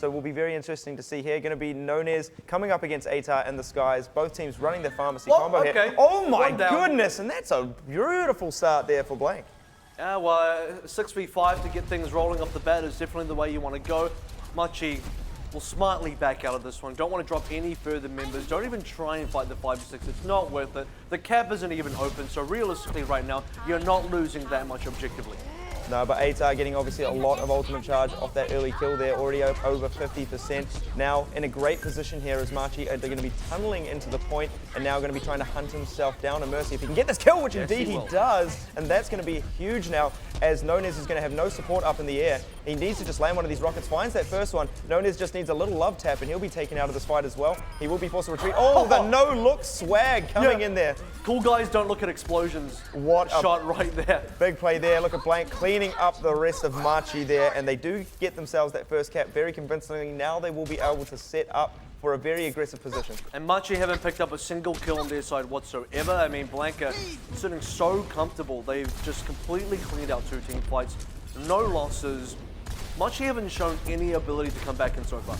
So it will be very interesting to see here. Going to be Nonez coming up against ATAR in the skies. Both teams running their pharmacy combo here. Oh my goodness, and that's a beautiful start there for Blank. Yeah, well, 6v5 to get things rolling off the bat is definitely the way you want to go. Machi will smartly back out of this one. Don't want to drop any further members. Don't even try and fight the 5-6. It's not worth it. The cap isn't even open, so realistically right now, you're not losing that much objectively. No, but ATAR getting obviously a lot of ultimate charge off that early kill there, already over 50%. Now in a great position here as Machi, they're going to be tunneling into the point and now going to be trying to hunt himself down. And Mercy, if he can get this kill, which indeed he does, and that's going to be huge now as Nonez is going to have no support up in the air. He needs to just land one of these rockets, finds that first one. Nonez just needs a little love tap and he'll be taken out of this fight as well. He will be forced to retreat. Oh, the no-look swag coming in there. Cool guys don't look at explosions. What a shot right there. Big play there. Look at Blank cleaning up the rest of Machi there, and they do get themselves that first cap very convincingly. Now they will be able to set up for a very aggressive position. And Machi haven't picked up a single kill on their side whatsoever. I mean, Blanca sitting so comfortable. They've just completely cleaned out 2 team fights. No losses. Machi haven't shown any ability to come back in so far.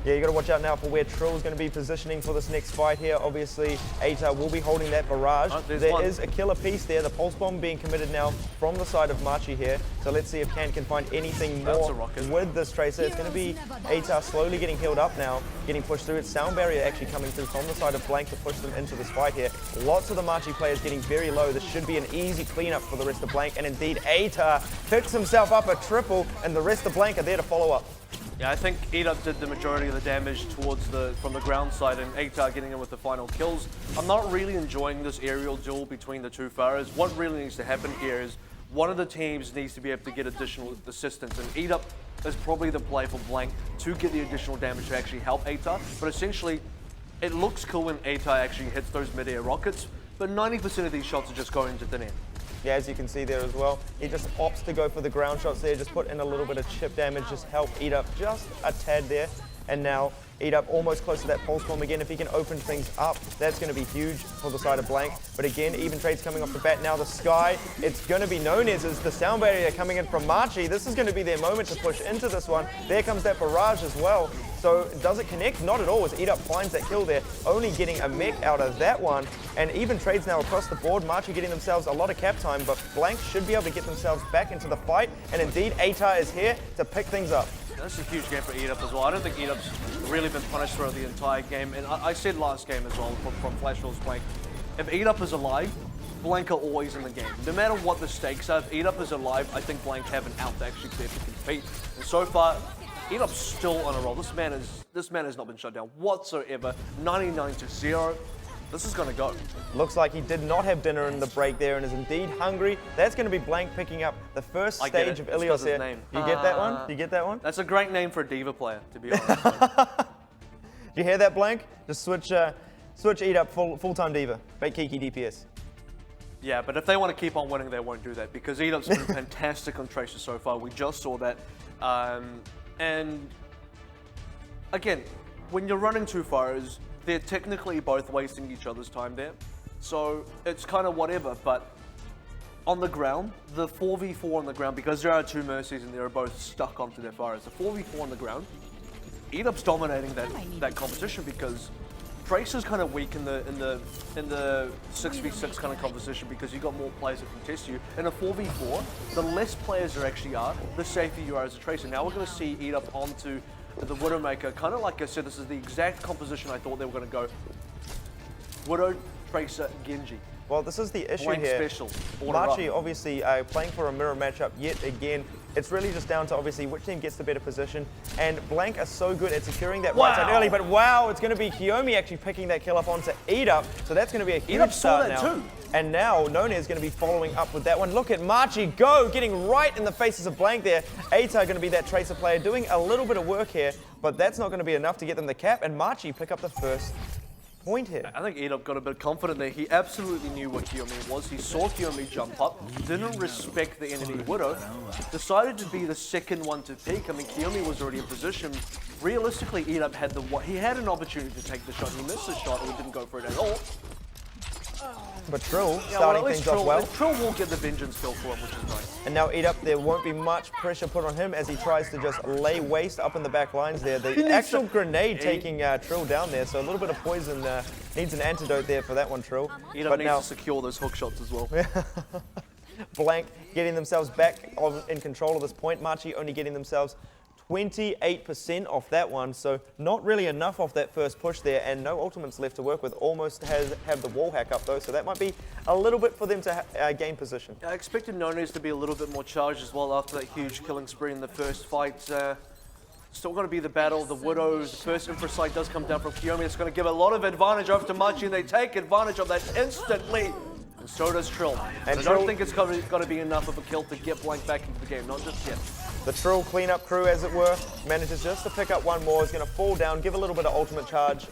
Yeah, you got to watch out now for where Trill's going to be positioning for this next fight here. Obviously, ATAR will be holding that barrage. There is a killer piece there. The pulse bomb being committed now from the side of Machi here. So let's see if Can find anything more with this Tracer. It's going to be ATAR slowly getting healed up now, getting pushed through. It's sound barrier actually coming through from the side of Blank to push them into this fight here. Lots of the Machi players getting very low. This should be an easy cleanup for the rest of Blank. And indeed, ATAR picks himself up a triple, and the rest of Blank are there to follow up. Yeah, I think Eat-Up did the majority of the damage towards from the ground side, and ATAR getting in with the final kills. I'm not really enjoying this aerial duel between the two Pharaohs. What really needs to happen here is one of the teams needs to be able to get additional assistance, and Eat-Up is probably the play for Blank to get the additional damage to actually help ATAR. But essentially, it looks cool when ATAR actually hits those mid-air rockets, but 90% of these shots are just going into thin air. Yeah, as you can see there as well, he just opts to go for the ground shots there, just put in a little bit of chip damage, just help Eat-Up just a tad there. And now Eat-Up almost close to that pulse bomb again. If he can open things up, that's going to be huge for the side of Blank. But again, even trades coming off the bat. Now the sky, it's going to be Nonez as the sound barrier coming in from Machi. This is going to be their moment to push into this one. There comes that barrage as well. So does it connect? Not at all, as Eat-Up finds that kill there, only getting a mech out of that one. And even trades now across the board. Machi getting themselves a lot of cap time, but Blank should be able to get themselves back into the fight. And indeed, ATAR is here to pick things up. That's a huge game for Eat-Up as well. I don't think Eat-Up's really been punished throughout the entire game. And I said last game as well from Flash Rules Blank, if Eat-Up is alive, Blank are always in the game. No matter what the stakes are, if Eat-Up is alive, I think Blank have an out to actually be able to compete. And so far, Eat-Up's still on a roll. This man has not been shut down whatsoever. 99-0. This is going to go. Looks like he did not have dinner in the break there and is indeed hungry. That's going to be Blank picking up the first stage of Ilios here. Name. You get that one? You get that one? That's a great name for a Diva player, to be honest. You hear that, Blank? Just switch Eat-Up full-time Diva. Bait Kiki DPS. Yeah, but if they want to keep on winning, they won't do that because Eat-Up's been fantastic on Tracer so far. We just saw that. And again, when you're running 2 Pharaohs, they're technically both wasting each other's time there. So it's kind of whatever, but on the ground, the 4v4 on the ground, because there are 2 Mercies and they're both stuck onto their Pharaohs, the 4v4 on the ground, Eat-Up's dominating that competition because Tracer's kind of weak in the 6v6 kind of composition because you got more players that can test you. In a 4v4, the less players there actually are, the safer you are as a Tracer. Now we're going to see Eat-Up onto the Widowmaker. Kind of like I said, this is the exact composition I thought they were going to go. Widow, Tracer, Genji. Well, this is the issue Blank here. Special. Machi obviously playing for a mirror matchup yet again. It's really just down to obviously which team gets the better position. And Blank are so good at securing that right side early. But wow, it's going to be Kiyomi actually picking that kill up onto Eat-Up. So that's going to be a huge start now. Too. And now Nonez is going to be following up with that one. Look at Machi go, getting right in the faces of Blank there. ATAR going to be that Tracer player doing a little bit of work here, but that's not going to be enough to get them the cap. And Machi pick up the first point here. I think Eat-Up got a bit confident there. He absolutely knew what Kiyomi was. He saw Kiyomi jump up, didn't respect the enemy Widow, decided to be the second one to peek. I mean, Kiyomi was already in position. Realistically, Eat-Up had he had an opportunity to take the shot. He missed the shot and didn't go for it at all. But Trill starting things off well. Trill will get the vengeance kill for him, which is nice. And now Eat Up, there won't be much pressure put on him as he tries to just lay waste up in the back lines there. The actual grenade taking Trill down there, so a little bit of poison needs an antidote there for that one, Trill. Eat Up needs to secure those hook shots as well. Blank getting themselves back in control of this point. Machi only getting themselves 28% off that one, so not really enough off that first push there, and no ultimates left to work with. Almost have the wall hack up though, so that might be a little bit for them to gain position. I expected Nones to be a little bit more charged as well after that huge killing spree in the first fight. Still going to be the battle of the Widows. The first infra sight does come down from Kiyomi. It's going to give a lot of advantage over to Machi, and they take advantage of that instantly. And so does Trill. And I don't think it's going to be enough of a kill to get Blank back into the game, not just yet. The Trill cleanup crew, as it were, manages just to pick up one more. Is going to fall down, give a little bit of ultimate charge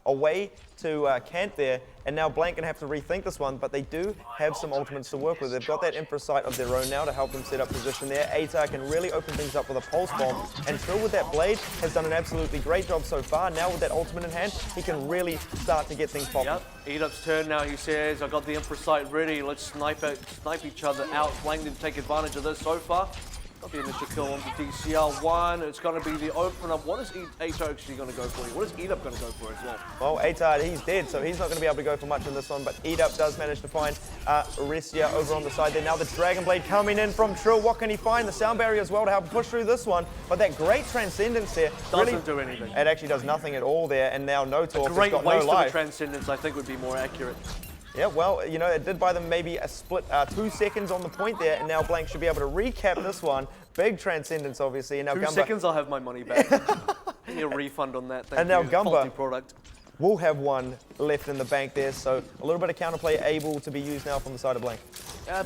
away to Kant there. And now Blank going to have to rethink this one, but they do have some ultimates to work with. They've got that infra sight of their own now to help them set up position there. Atar can really open things up with a pulse bomb. And Trill with that blade has done an absolutely great job so far. Now with that ultimate in hand, he can really start to get things popping. Yep, Eat Up's turn now. He says, I got the infra sight ready. Let's snipe each other out. Blank didn't take advantage of this so far. Got the initial kill on the DCR1. It's going to be the opener. What is Atar actually going to go for? What is Eat Up going to go for as well? Well, Atar, he's dead, so he's not going to be able to go for much in this one, but Eat Up does manage to find Arestia over on the side there. Now the Dragon Blade coming in from Trill. What can he find? The sound barrier as well to help push through this one, but that great Transcendence there doesn't do anything. It actually does nothing at all there, and now No Talk has great got waste no life. of the Transcendence, I think, would be more accurate. Yeah, well, you know, it did buy them maybe a split 2 seconds on the point there, and now Blank should be able to recap this one. Big Transcendence, obviously, and now 2 seconds, I'll have my money back. Give me a refund on that. Thank now you. Gumba Faulty product. will have one left in the bank there, so a little bit of counterplay able to be used now from the side of Blank.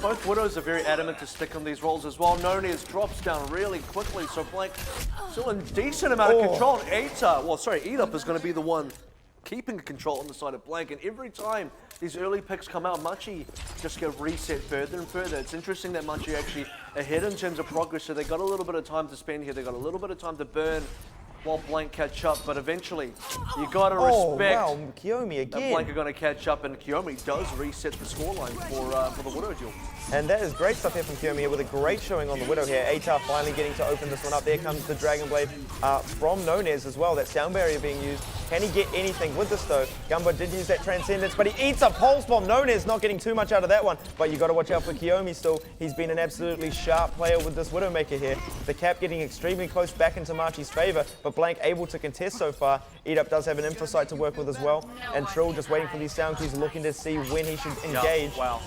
Both Widows are very adamant to stick on these rolls as well. Nones drops down really quickly, so Blank still in decent amount of control. Eat Up is going to be the one keeping control on the side of Blank, and every time these early picks come out, Machi just get reset further and further. It's interesting that Machi actually ahead in terms of progress, so they got a little bit of time to spend here. They got a little bit of time to burn while Blank catch up, but eventually you got to respect Kiyomi again. that Blank are going to catch up, and Kiyomi does reset the scoreline for the Widow duel. And that is great stuff here from Kiyomi here with a great showing on the Widow here. Atar finally getting to open this one up. There comes the Dragon Blade from Nones as well. That sound barrier being used. Can he get anything with this though? Gumbo did use that Transcendence, but he eats a Pulse Bomb. Nones not getting too much out of that one, but you got to watch out for Kiyomi still. He's been an absolutely sharp player with this Widowmaker here. The cap getting extremely close back into Machi's favor, but Blank able to contest so far. Eat Up does have an infra sight to work with as well, and Trill just waiting for these sound cues, looking to see when he should engage. Yeah, wow.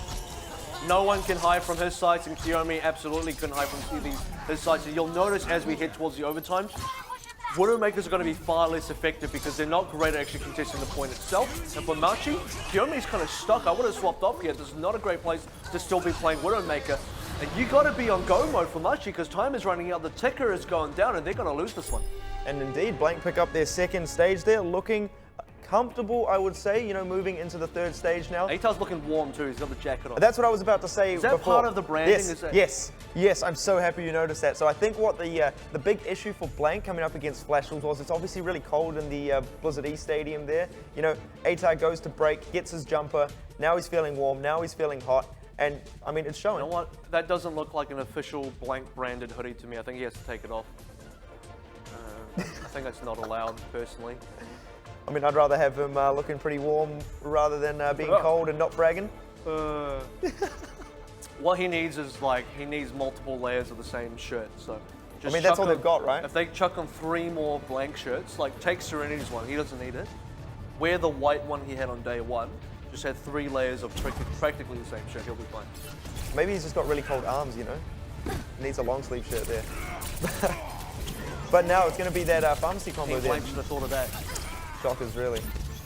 No one can hide from his sights, and Kiyomi absolutely couldn't hide from his sights. And you'll notice as we head towards the overtime, Widowmakers are going to be far less effective because they're not great at actually contesting the point itself. And for Machi, Kiyomi's kind of stuck. I would have swapped off here. This is not a great place to still be playing Widowmaker. And you got to be on go mode for Machi because time is running out. The ticker is going down, and they're going to lose this one. And indeed, Blank pick up their second stage there, looking comfortable, I would say, you know, moving into the third stage now. Atar's looking warm too, he's got the jacket on. That's what I was about to say before. Is that part of the branding? Yes, I'm so happy you noticed that. So I think what the big issue for Blank coming up against Flash Wolves was it's obviously really cold in the Blizzard E Stadium there. You know, Atar goes to break, gets his jumper, now he's feeling warm, now he's feeling hot, and I mean, it's showing. You know what? That doesn't look like an official Blank branded hoodie to me. I think he has to take it off. I think that's not allowed, personally. I mean, I'd rather have him looking pretty warm rather than being cold and not bragging. What he needs is he needs multiple layers of the same shirt. So I mean, that's all they've got, right? If they chuck on 3 more Blank shirts, take Serenity's one, he doesn't need it. Wear the white one he had on day 1. Just had 3 layers of practically the same shirt, he'll be fine. Maybe he's just got really cold arms, you know? Needs a long sleeve shirt there. But now it's going to be that pharmacy combo there. Blank should have thought of that. Shockers, really.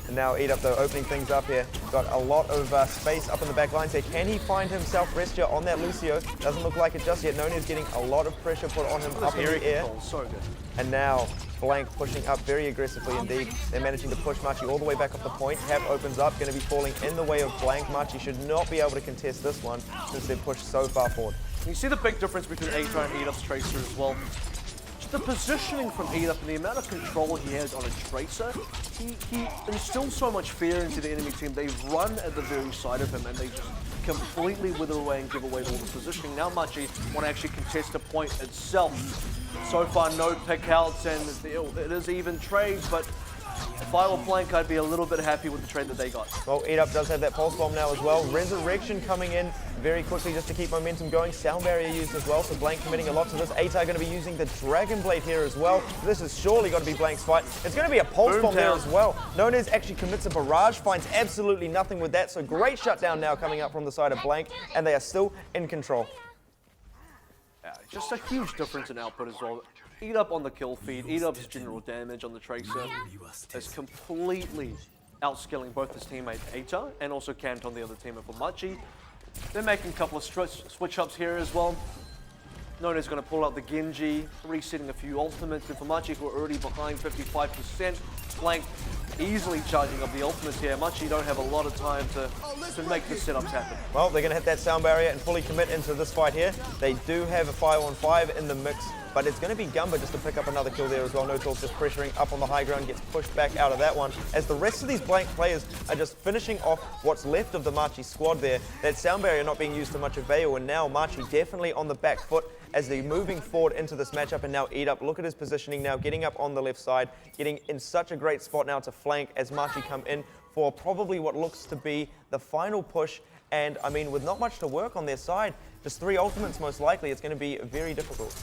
And now Eat Up, though, opening things up here. Got a lot of space up in the back lines here. Can he find himself Restia on that Lucio? Doesn't look like it just yet. Noni is getting a lot of pressure put on him up in the air. So good. And now Blank pushing up very aggressively indeed. They're managing to push Machi all the way back up the point. Cap opens up, going to be falling in the way of Blank. Machi should not be able to contest this one since they've pushed so far forward. You see the big difference between Atar and Eat Up's Tracer as well. The positioning from Eat Up and the amount of control he has on a Tracer, he instills so much fear into the enemy team. They run at the very side of him and they just completely wither away and give away all the positioning. Now Machi want to actually contest the point itself. So far, no pickouts, and it is even trades, but if I were Blank, I'd be a little bit happy with the trade that they got. Well, Eat does have that pulse bomb now as well. Resurrection coming in very quickly just to keep momentum going. Sound barrier used as well, so Blank committing a lot to this. Atar going to be using the Dragon Blade here as well. This is surely going to be Blank's fight. It's going to be a pulse bomb there as well. Nonez actually commits a barrage, finds absolutely nothing with that, so great shutdown now coming up from the side of Blank, and they are still in control. Just a huge difference in output as well. Eat Up on the kill feed, Eat Up's general damage on the Tracer is completely outskilling both his teammate Atar and also Kant on the other teammate for Machi. They're making a couple of switch ups here as well. Nona's going to pull out the Genji, resetting a few ultimates, and for Machi, who are already behind 55%, Blank easily charging up the ultimates here. Machi don't have a lot of time to make the setups happen. Well, they're going to hit that sound barrier and fully commit into this fight here. They do have a 5-on-5 in the mix, but it's going to be Gumba just to pick up another kill there as well. No Talk just pressuring up on the high ground, gets pushed back out of that one. As the rest of these Blank players are just finishing off what's left of the Machi squad there. That sound barrier not being used to much avail, and now Machi definitely on the back foot as they're moving forward into this matchup. And now Eat Up, look at his positioning now, getting up on the left side, getting in such a great spot now to flank as Machi come in for probably what looks to be the final push. And I mean, with not much to work on their side, just 3 ultimates most likely, it's going to be very difficult.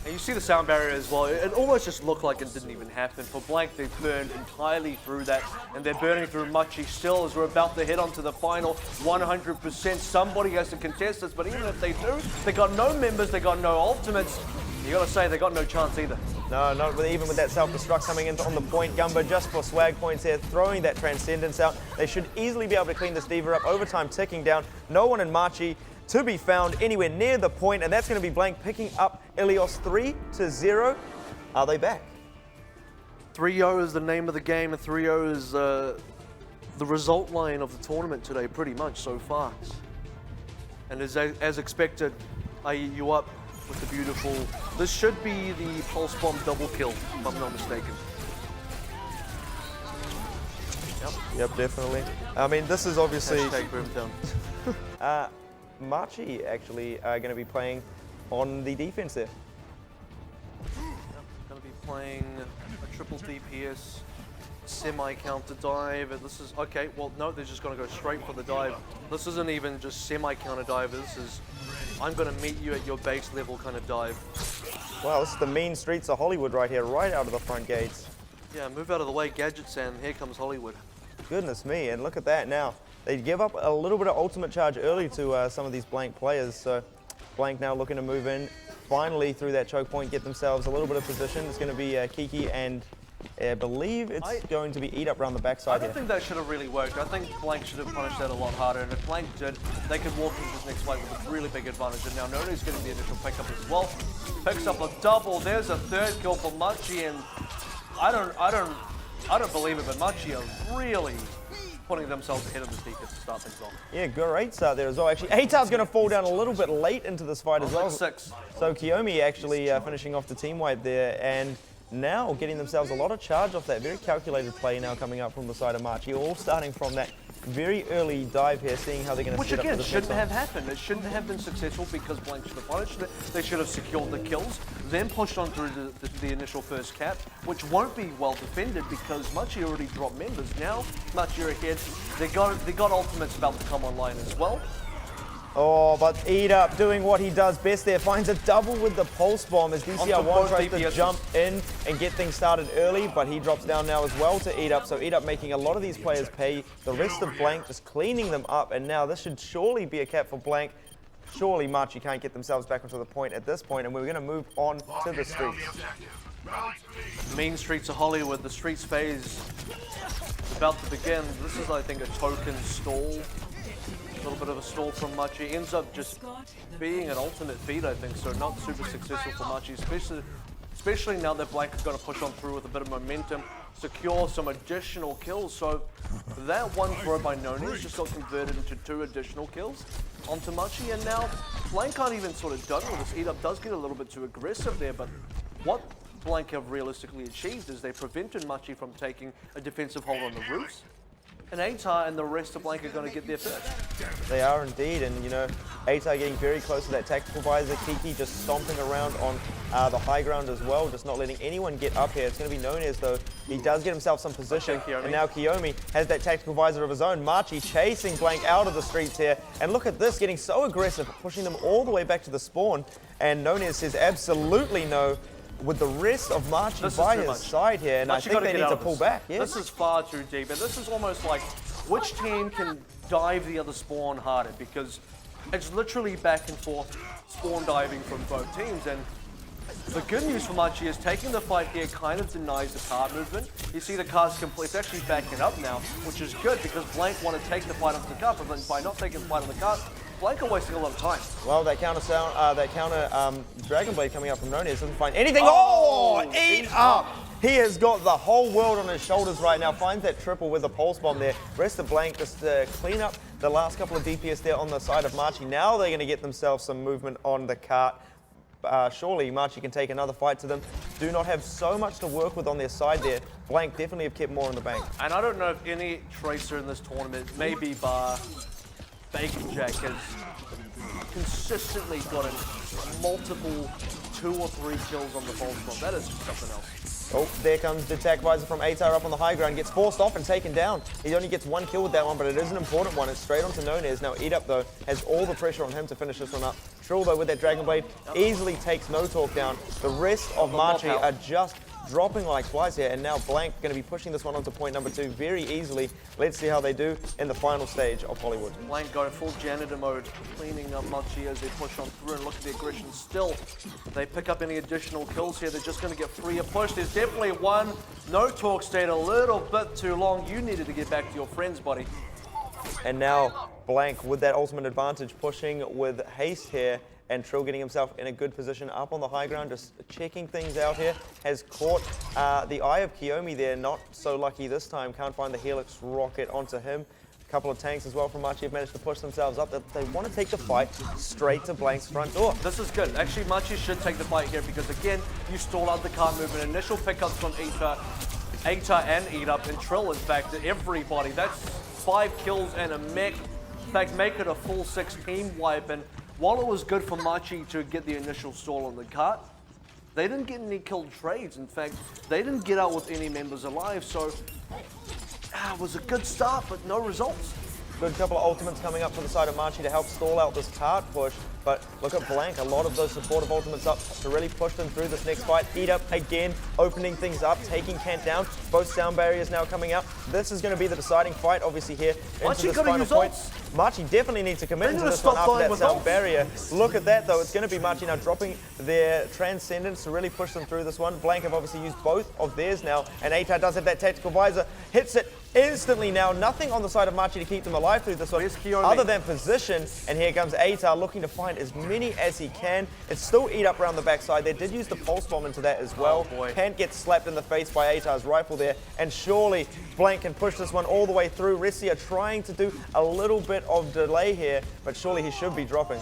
And you see the sound barrier as well. It almost just looked like it didn't even happen. For Blank, they burned entirely through that, and they're burning through Machi still as we're about to head onto the final 100%. Somebody has to contest this, but even if they do, they got no members, they got no ultimates. You gotta say, they got no chance either. No, not with, even with that self-destruct coming in on the point. Gumba just for swag points here, throwing that Transcendence out. They should easily be able to clean this Diva up. Overtime ticking down. No one in Machi to be found anywhere near the point, and that's going to be Blank picking up Ilios 3-0. Are they back? 3-0 is the name of the game, and 3-0 is the result line of the tournament today, pretty much so far. And as expected, you up with the beautiful. This should be the Pulse Bomb double kill, if I'm not mistaken. Yep, definitely. I mean, this is obviously. Boomtown. Machi actually are going to be playing on the defense there. Going to be playing a triple DPS, semi-counter dive. This is, okay, well, no, they're just going to go straight for the dive. This isn't even just semi-counter dive. This is, I'm going to meet you at your base level kind of dive. Wow, this is the mean streets of Hollywood right here, right out of the front gates. Yeah, move out of the way, Gadgets, and here comes Hollywood. Goodness me, and look at that now. They give up a little bit of ultimate charge early to some of these Blank players, so Blank now looking to move in, finally through that choke point, get themselves a little bit of position. It's going to be Kiki and I believe it's going to be Eat Up around the backside here. I don't think that should have really worked. I think Blank should have punished that a lot harder, and if Blank did, they could walk into this next fight with a really big advantage. And now Nono's getting the initial pickup as well. Picks up a double. There's a 3rd kill for Machi, and I don't believe it, but Machi are really putting themselves ahead of this defense to start things off. Yeah, great start there as well. Actually, Atar's going to fall down a little bit late into this fight as well. 6. So Kiyomi actually finishing off the team wipe there, and now getting themselves a lot of charge off that. Very calculated play now coming up from the side of Machi, all starting from that very early dive here, seeing how they're going to set up for this. Which again, shouldn't have happened. It shouldn't have been successful because Blank should have punished it. They should have secured the kills, then pushed on through the initial first cap, which won't be well defended because Machi already dropped members. Now, Machi are ahead. They got ultimates about to come online as well. Oh, but Eat Up doing what he does best there. Finds a double with the Pulse Bomb as DCR1 tries to jump in and get things started early, but he drops down now as well to Eat Up. So Eat Up making a lot of these players pay. The rest of Blank just cleaning them up, and now this should surely be a cap for Blank. Surely Machi can't get themselves back onto the point at this point, and we're going to move on to the streets. Main streets of Hollywood, the streets phase is about to begin. This is, I think, a token stall. A little bit of a stall from Machi. Ends up just being an ultimate feed, I think, so not super successful for Machi, especially now that Blank is going to push on through with a bit of momentum, secure some additional kills. So that one throw by Noni just got converted into 2 additional kills onto Machi, and now Blank aren't even sort of done with this. Eat Up does get a little bit too aggressive there, but what Blank have realistically achieved is they prevented Machi from taking a defensive hold on the roofs. And ATAR and the rest of Blank are going to get there first. They are indeed, and you know, ATAR getting very close to that tactical visor. Kiki just stomping around on the high ground as well, just not letting anyone get up here. It's going to be known as though he does get himself some position, and now Kiyomi has that tactical visor of his own. Machi chasing Blank out of the streets here, and look at this, getting so aggressive, pushing them all the way back to the spawn, and Nunez says absolutely no, with the rest of Machi by his side here, and Machi I think they need to pull back. This is far too deep, and this is almost like which team can dive the other spawn harder, because it's literally back and forth spawn diving from both teams. And the good news for Machi is taking the fight here kind of denies the card movement. You see the card's complete, it's actually backing up now, which is good because Blank want to take the fight onto the card, but by not taking the fight on the card, Blank are wasting a lot of time. Well, that counter Dragon Blade coming up from Nunez doesn't find anything. Oh, eat up! He has got the whole world on his shoulders right now. Finds that triple with the pulse bomb there. Rest of Blank just to clean up the last couple of DPS there on the side of Machi. Now they're going to get themselves some movement on the cart. Surely Machi can take another fight to them. Do not have so much to work with on their side there. Blank definitely have kept more in the bank. And I don't know if any Tracer in this tournament, maybe bar Bacon Jack, has consistently gotten multiple 2 or 3 kills on the pulse bomb. That is something else. Oh, there comes the attack visor from ATAR up on the high ground. Gets forced off and taken down. He only gets 1 kill with that one, but it is an important one. It's straight onto Nunez. Now, Eat Up, though, has all the pressure on him to finish this one up. Trill, though, with that Dragon Blade, easily takes No Talk down. The rest of Machi are just dropping like flies here, and now Blank going to be pushing this one onto point number 2 very easily. Let's see how they do in the final stage of Hollywood. Blank going full janitor mode, cleaning up Machi as they push on through, and look at the aggression still. If they pick up any additional kills here, they're just going to get freer push. There's definitely one. No Talk stayed a little bit too long. You needed to get back to your friends, buddy. And now Blank with that ultimate advantage, pushing with haste here, and Trill getting himself in a good position up on the high ground, just checking things out here. Has caught the eye of Kiyomi there, not so lucky this time. Can't find the Helix rocket onto him. A couple of tanks as well from Machi have managed to push themselves up. They want to take the fight straight to Blank's front door. This is good. Actually, Machi should take the fight here because, again, you stall out the card movement. Initial pickups from ATAR and Eat Up, and Trill, in fact, everybody. That's 5 kills and a mech. In fact, make it a full 6 team wipe. And while it was good for Machi to get the initial stall on the cart, they didn't get any killed trades. In fact, they didn't get out with any members alive. So it was a good start, but no results. Good couple of ultimates coming up for the side of Machi to help stall out this cart push. But look at Blank, a lot of those supportive ultimates up to really push them through this next fight. Eat Up again, opening things up, taking Kent down. Both sound barriers now coming out. This is going to be the deciding fight, obviously, here into this final point. Machi definitely needs to commit into this one after that sound barrier. Look at that, though. It's going to be Machi now dropping their Transcendence to really push them through this one. Blank have obviously used both of theirs now, and ATAR does have that tactical visor. Hits it instantly now. Nothing on the side of Machi to keep them alive through this one, other than position. And here comes ATAR looking to find as many as he can. It's still Eat Up around the backside. They did use the pulse bomb into that as well. Can't get slapped in the face by ATAR's rifle there. And surely Blank can push this one all the way through. Rissia trying to do a little bit of delay here, but surely he should be dropping.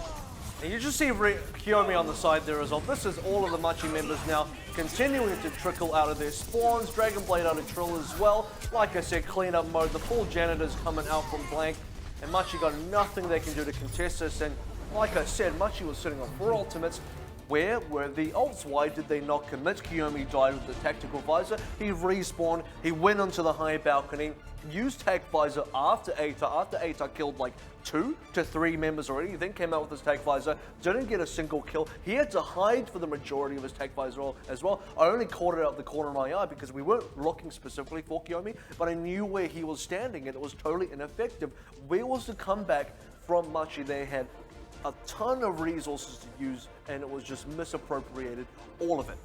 And you just see Kiyomi on the side there as well. This is all of the Machi members now continuing to trickle out of their spawns. Dragon Blade out of Trill as well. Like I said, cleanup mode. The full janitors coming out from Blank. And Machi got nothing they can do to contest this. And like I said, Machi was sitting on 4 ultimates. Where were the ults? Why did they not commit? Kiyomi died with the tactical visor. He respawned. He went onto the high balcony. Used tac visor after ATAR. After ATAR killed like 2 to 3 members already. He then came out with his tac visor. Didn't get a single kill. He had to hide for the majority of his tac visor as well. I only caught it out the corner of my eye because we weren't looking specifically for Kiyomi, but I knew where he was standing and it was totally ineffective. Where was the comeback from Machi? They had a ton of resources to use, and it was just misappropriated, all of it.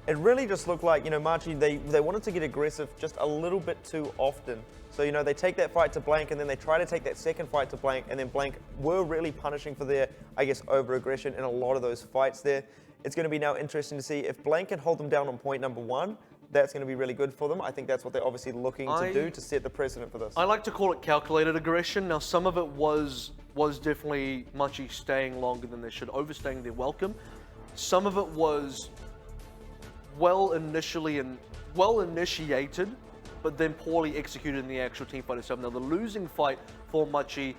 It really just looked like, you know, Machi, they wanted to get aggressive just a little bit too often. So, you know, they take that fight to Blank, and then they try to take that second fight to Blank, and then Blank were really punishing for their, I guess, over-aggression in a lot of those fights there. It's going to be now interesting to see if Blank can hold them down on point number 1. That's going to be really good for them. I think that's what they're obviously looking to do to set the precedent for this. I like to call it calculated aggression. Now, some of it was definitely Machi staying longer than they should, overstaying their welcome. Some of it was well initiated, but then poorly executed in the actual team fight itself. Now, the losing fight for Machi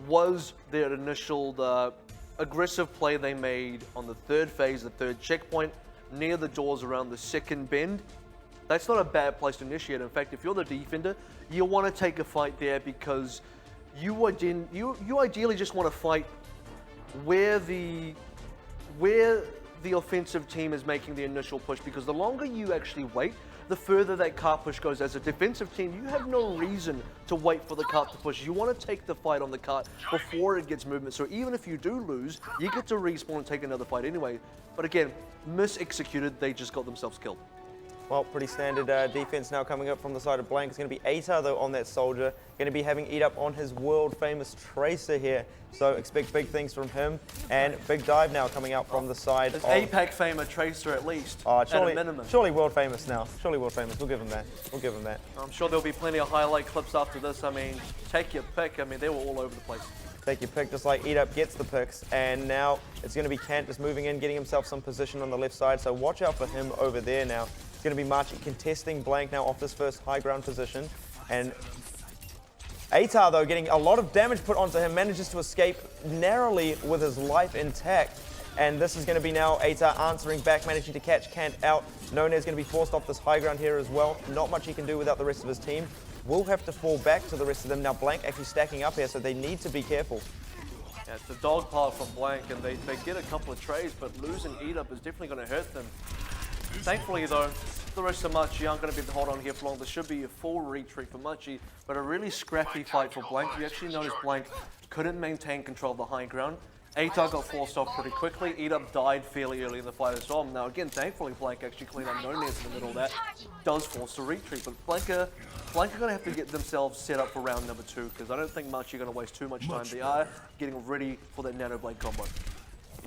was their initial aggressive play they made on the third phase, the third checkpoint, near the doors around the second bend. That's not a bad place to initiate. In fact, if you're the defender, you want to take a fight there because you ideally just want to fight where the offensive team is making the initial push, because the longer you actually wait, the further that cart push goes. As a defensive team, you have no reason to wait for the cart to push. You want to take the fight on the cart before it gets movement. So even if you do lose, you get to respawn and take another fight anyway. But again, mis-executed, they just got themselves killed. Well, pretty standard defense now coming up from the side of Blank. It's going to be Atar, though, on that soldier. Going to be having Eat Up on his world-famous Tracer here. So expect big things from him. And big dive now coming out from the side It's of... APAC fame a Tracer at least, at a minimum. Surely world-famous now. Surely world-famous. We'll give him that. We'll give him that. I'm sure there'll be plenty of highlight clips after this. I mean, take your pick. I mean, they were all over the place. Take your pick, just like Eat Up gets the picks. And now it's going to be Kant just moving in, getting himself some position on the left side. So watch out for him over there now. It's going to be Machi contesting Blank now off this first high ground position. And Atar, though, getting a lot of damage put onto him, manages to escape narrowly with his life intact. And this is going to be now Atar answering back, managing to catch Kant out. None is going to be forced off this high ground here as well. Not much he can do without the rest of his team. Will have to fall back to the rest of them. Now Blank actually stacking up here, so they need to be careful. Yeah, it's a dog pile from Blank, and they get a couple of trays, but losing Eat Up is definitely going to hurt them. Thankfully, though, the rest of Machi aren't going to be able to hold on here for long. There should be a full retreat for Machi, but a really scrappy fight for Blank. You actually notice Blank couldn't maintain control of the high ground. Atar got forced off pretty quickly. Eat Up died fairly early in the fight as well. Now, again, thankfully, Blank actually cleaned up no nares in the middle of that. Does force a retreat, but Blank are going to have to get themselves set up for round number 2, because I don't think Machi are going to waste too much time. They are getting ready for that Nano Blade combo.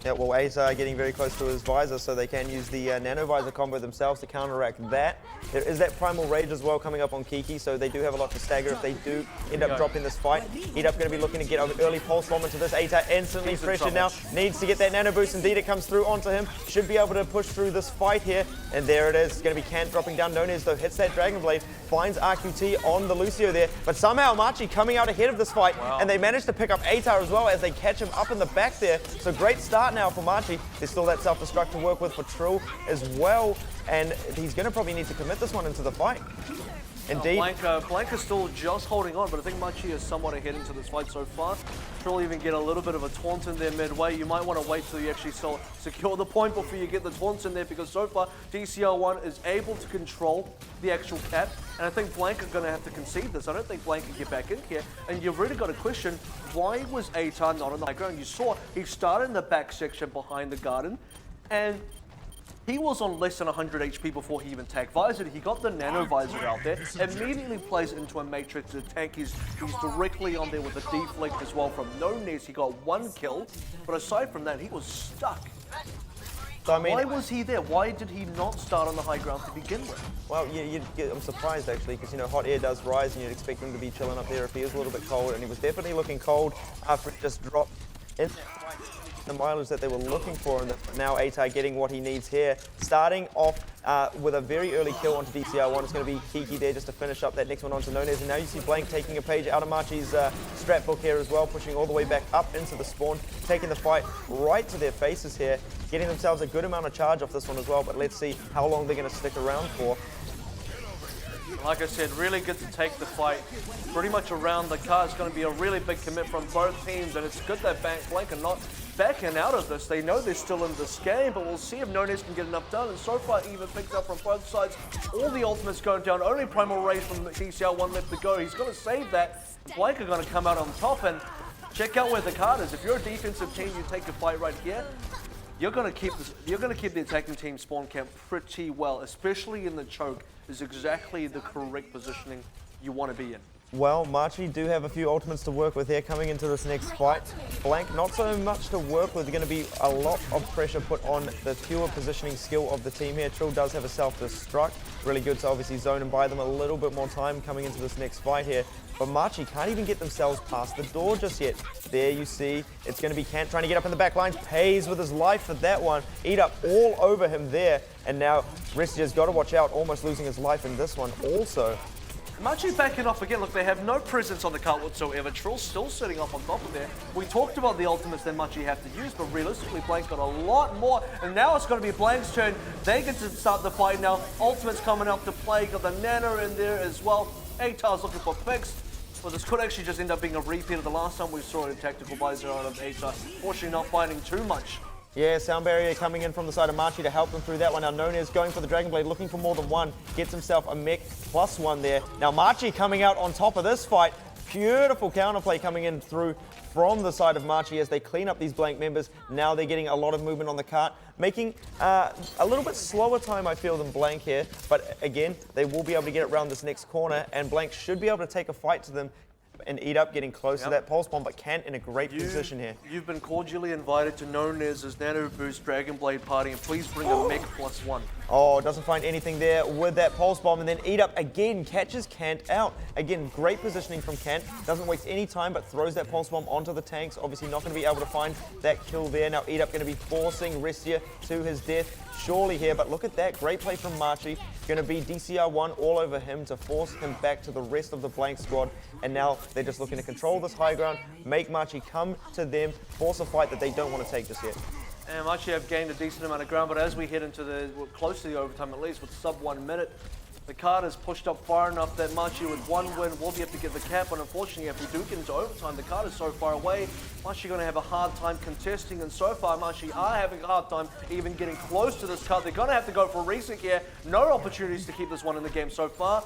Yeah, well, Atar getting very close to his visor, so they can use the Nano Visor combo themselves to counteract that. There is that Primal Rage as well coming up on Kiki, so they do have a lot to stagger if they do end up dropping this fight. Eat Up going to be looking to get an early Pulse Bomb into this. Atar instantly pressured now, needs to get that Nano Boost. Indeed, it comes through onto him. Should be able to push through this fight here, and there it is. It's going to be Kant dropping down. Nonez, though, hits that Dragon Blade, finds RQT on the Lucio there, but somehow Machi coming out ahead of this fight, and they manage to pick up Atar as well as they catch him up in the back there. So great start now for Machi. There's still that self-destruct to work with for Trill as well, and he's going to probably need to commit this one into the fight. Indeed. Blank is still just holding on, but I think Machi is somewhat ahead into this fight so far. Trill even get a little bit of a taunt in there midway. You might want to wait till you actually secure the point before you get the taunts in there, because so far DCL1 is able to control the actual cap, and I think Blank are going to have to concede this. I don't think Blank can get back in here, and you've really got to question, why was Atar not on the high ground? You saw he started in the back section behind the garden, and he was on less than 100 HP before he even tagged Visored. He got the Nano Visor out there, immediately plays it into a Matrix attack. He's directly on there with a deflect as well from Nonez. He got 1 kill, but aside from that, he was stuck. So, I mean, why was he there? Why did he not start on the high ground to begin with? Well, I'm surprised actually, because you know hot air does rise, and you'd expect him to be chilling up there if he is a little bit cold, and he was definitely looking cold after he just dropped in the mileage that they were looking for, and now Atar getting what he needs here. Starting off with a very early kill onto DCR1. It's going to be Kiki there just to finish up that next one onto Nonez, and now you see Blank taking a page out of Machi's strat book here as well, pushing all the way back up into the spawn, taking the fight right to their faces here, getting themselves a good amount of charge off this one as well, but let's see how long they're going to stick around for. Like I said, really good to take the fight pretty much around the car. It's going to be a really big commit from both teams, and it's good that Blank are not backing out of this. They know they're still in this game, but we'll see if Nonez can get enough done. And so far, even picked up from both sides. All the ultimates going down. Only Primal Rage from DCL1 left to go. He's going to save that. Blank are going to come out on top, and check out where the card is. If you're a defensive team, you take a fight right here. You're going to keep the attacking team spawn camp pretty well, especially in the choke. Is exactly the correct positioning you want to be in. Well, Machi do have a few ultimates to work with here coming into this next fight. Blank, not so much to work with. There's going to be a lot of pressure put on the pure positioning skill of the team here. Trill does have a self-destruct. Really good to obviously zone and buy them a little bit more time coming into this next fight here. But Machi can't even get themselves past the door just yet. There you see, it's going to be Kant trying to get up in the back lines. Pays with his life for that one. Eat Up all over him there. And now Restia's got to watch out, almost losing his life in this one also. Machi backing off again. Look, they have no presence on the cart whatsoever. Trill's still sitting up on top of there. We talked about the ultimates that Machi have to use, but realistically, Blank got a lot more. And now it's going to be Blank's turn. They get to start the fight now. Ultimates coming up to play. Got the Nana in there as well. Atar's looking for picks. Well, this could actually just end up being a repeat of the last time we saw a tactical visor out of Atar. Fortunately, not finding too much. Yeah, sound barrier coming in from the side of Machi to help them through that one. Now Nunez going for the Dragon Blade, looking for more than one. Gets himself a mech +1 there. Now Machi coming out on top of this fight. Beautiful counterplay coming in through from the side of Machi as they clean up these Blank members. Now they're getting a lot of movement on the cart, making a little bit slower time, I feel, than Blank here. But again, they will be able to get it around this next corner, and Blank should be able to take a fight to them and eat up, getting close to that pulse bomb, but Kant in a great position here. You've been cordially invited to Nunez's Nano Boost Dragon Blade party, and please bring a mech +1. Oh, doesn't find anything there with that pulse bomb, and then eat up again, catches Kant out. Again, great positioning from Kant. Doesn't waste any time, but throws that pulse bomb onto the tanks. Obviously not going to be able to find that kill there. Now eat up going to be forcing Restia to his death surely here, but look at that, great play from Machi. Going to be DCR1 all over him to force him back to the rest of the Blank squad, and now they're just looking to control this high ground, make Machi come to them, force a fight that they don't want to take just yet. And Machi have gained a decent amount of ground, but as we head into we're close to the overtime at least, with sub 1 minute, the card is pushed up far enough that Machi with one win will be able to get the cap, but unfortunately if we do get into overtime, the card is so far away, Machi going to have a hard time contesting, and so far Machi are having a hard time even getting close to this card. They're going to have to go for a reset here. No opportunities to keep this one in the game so far.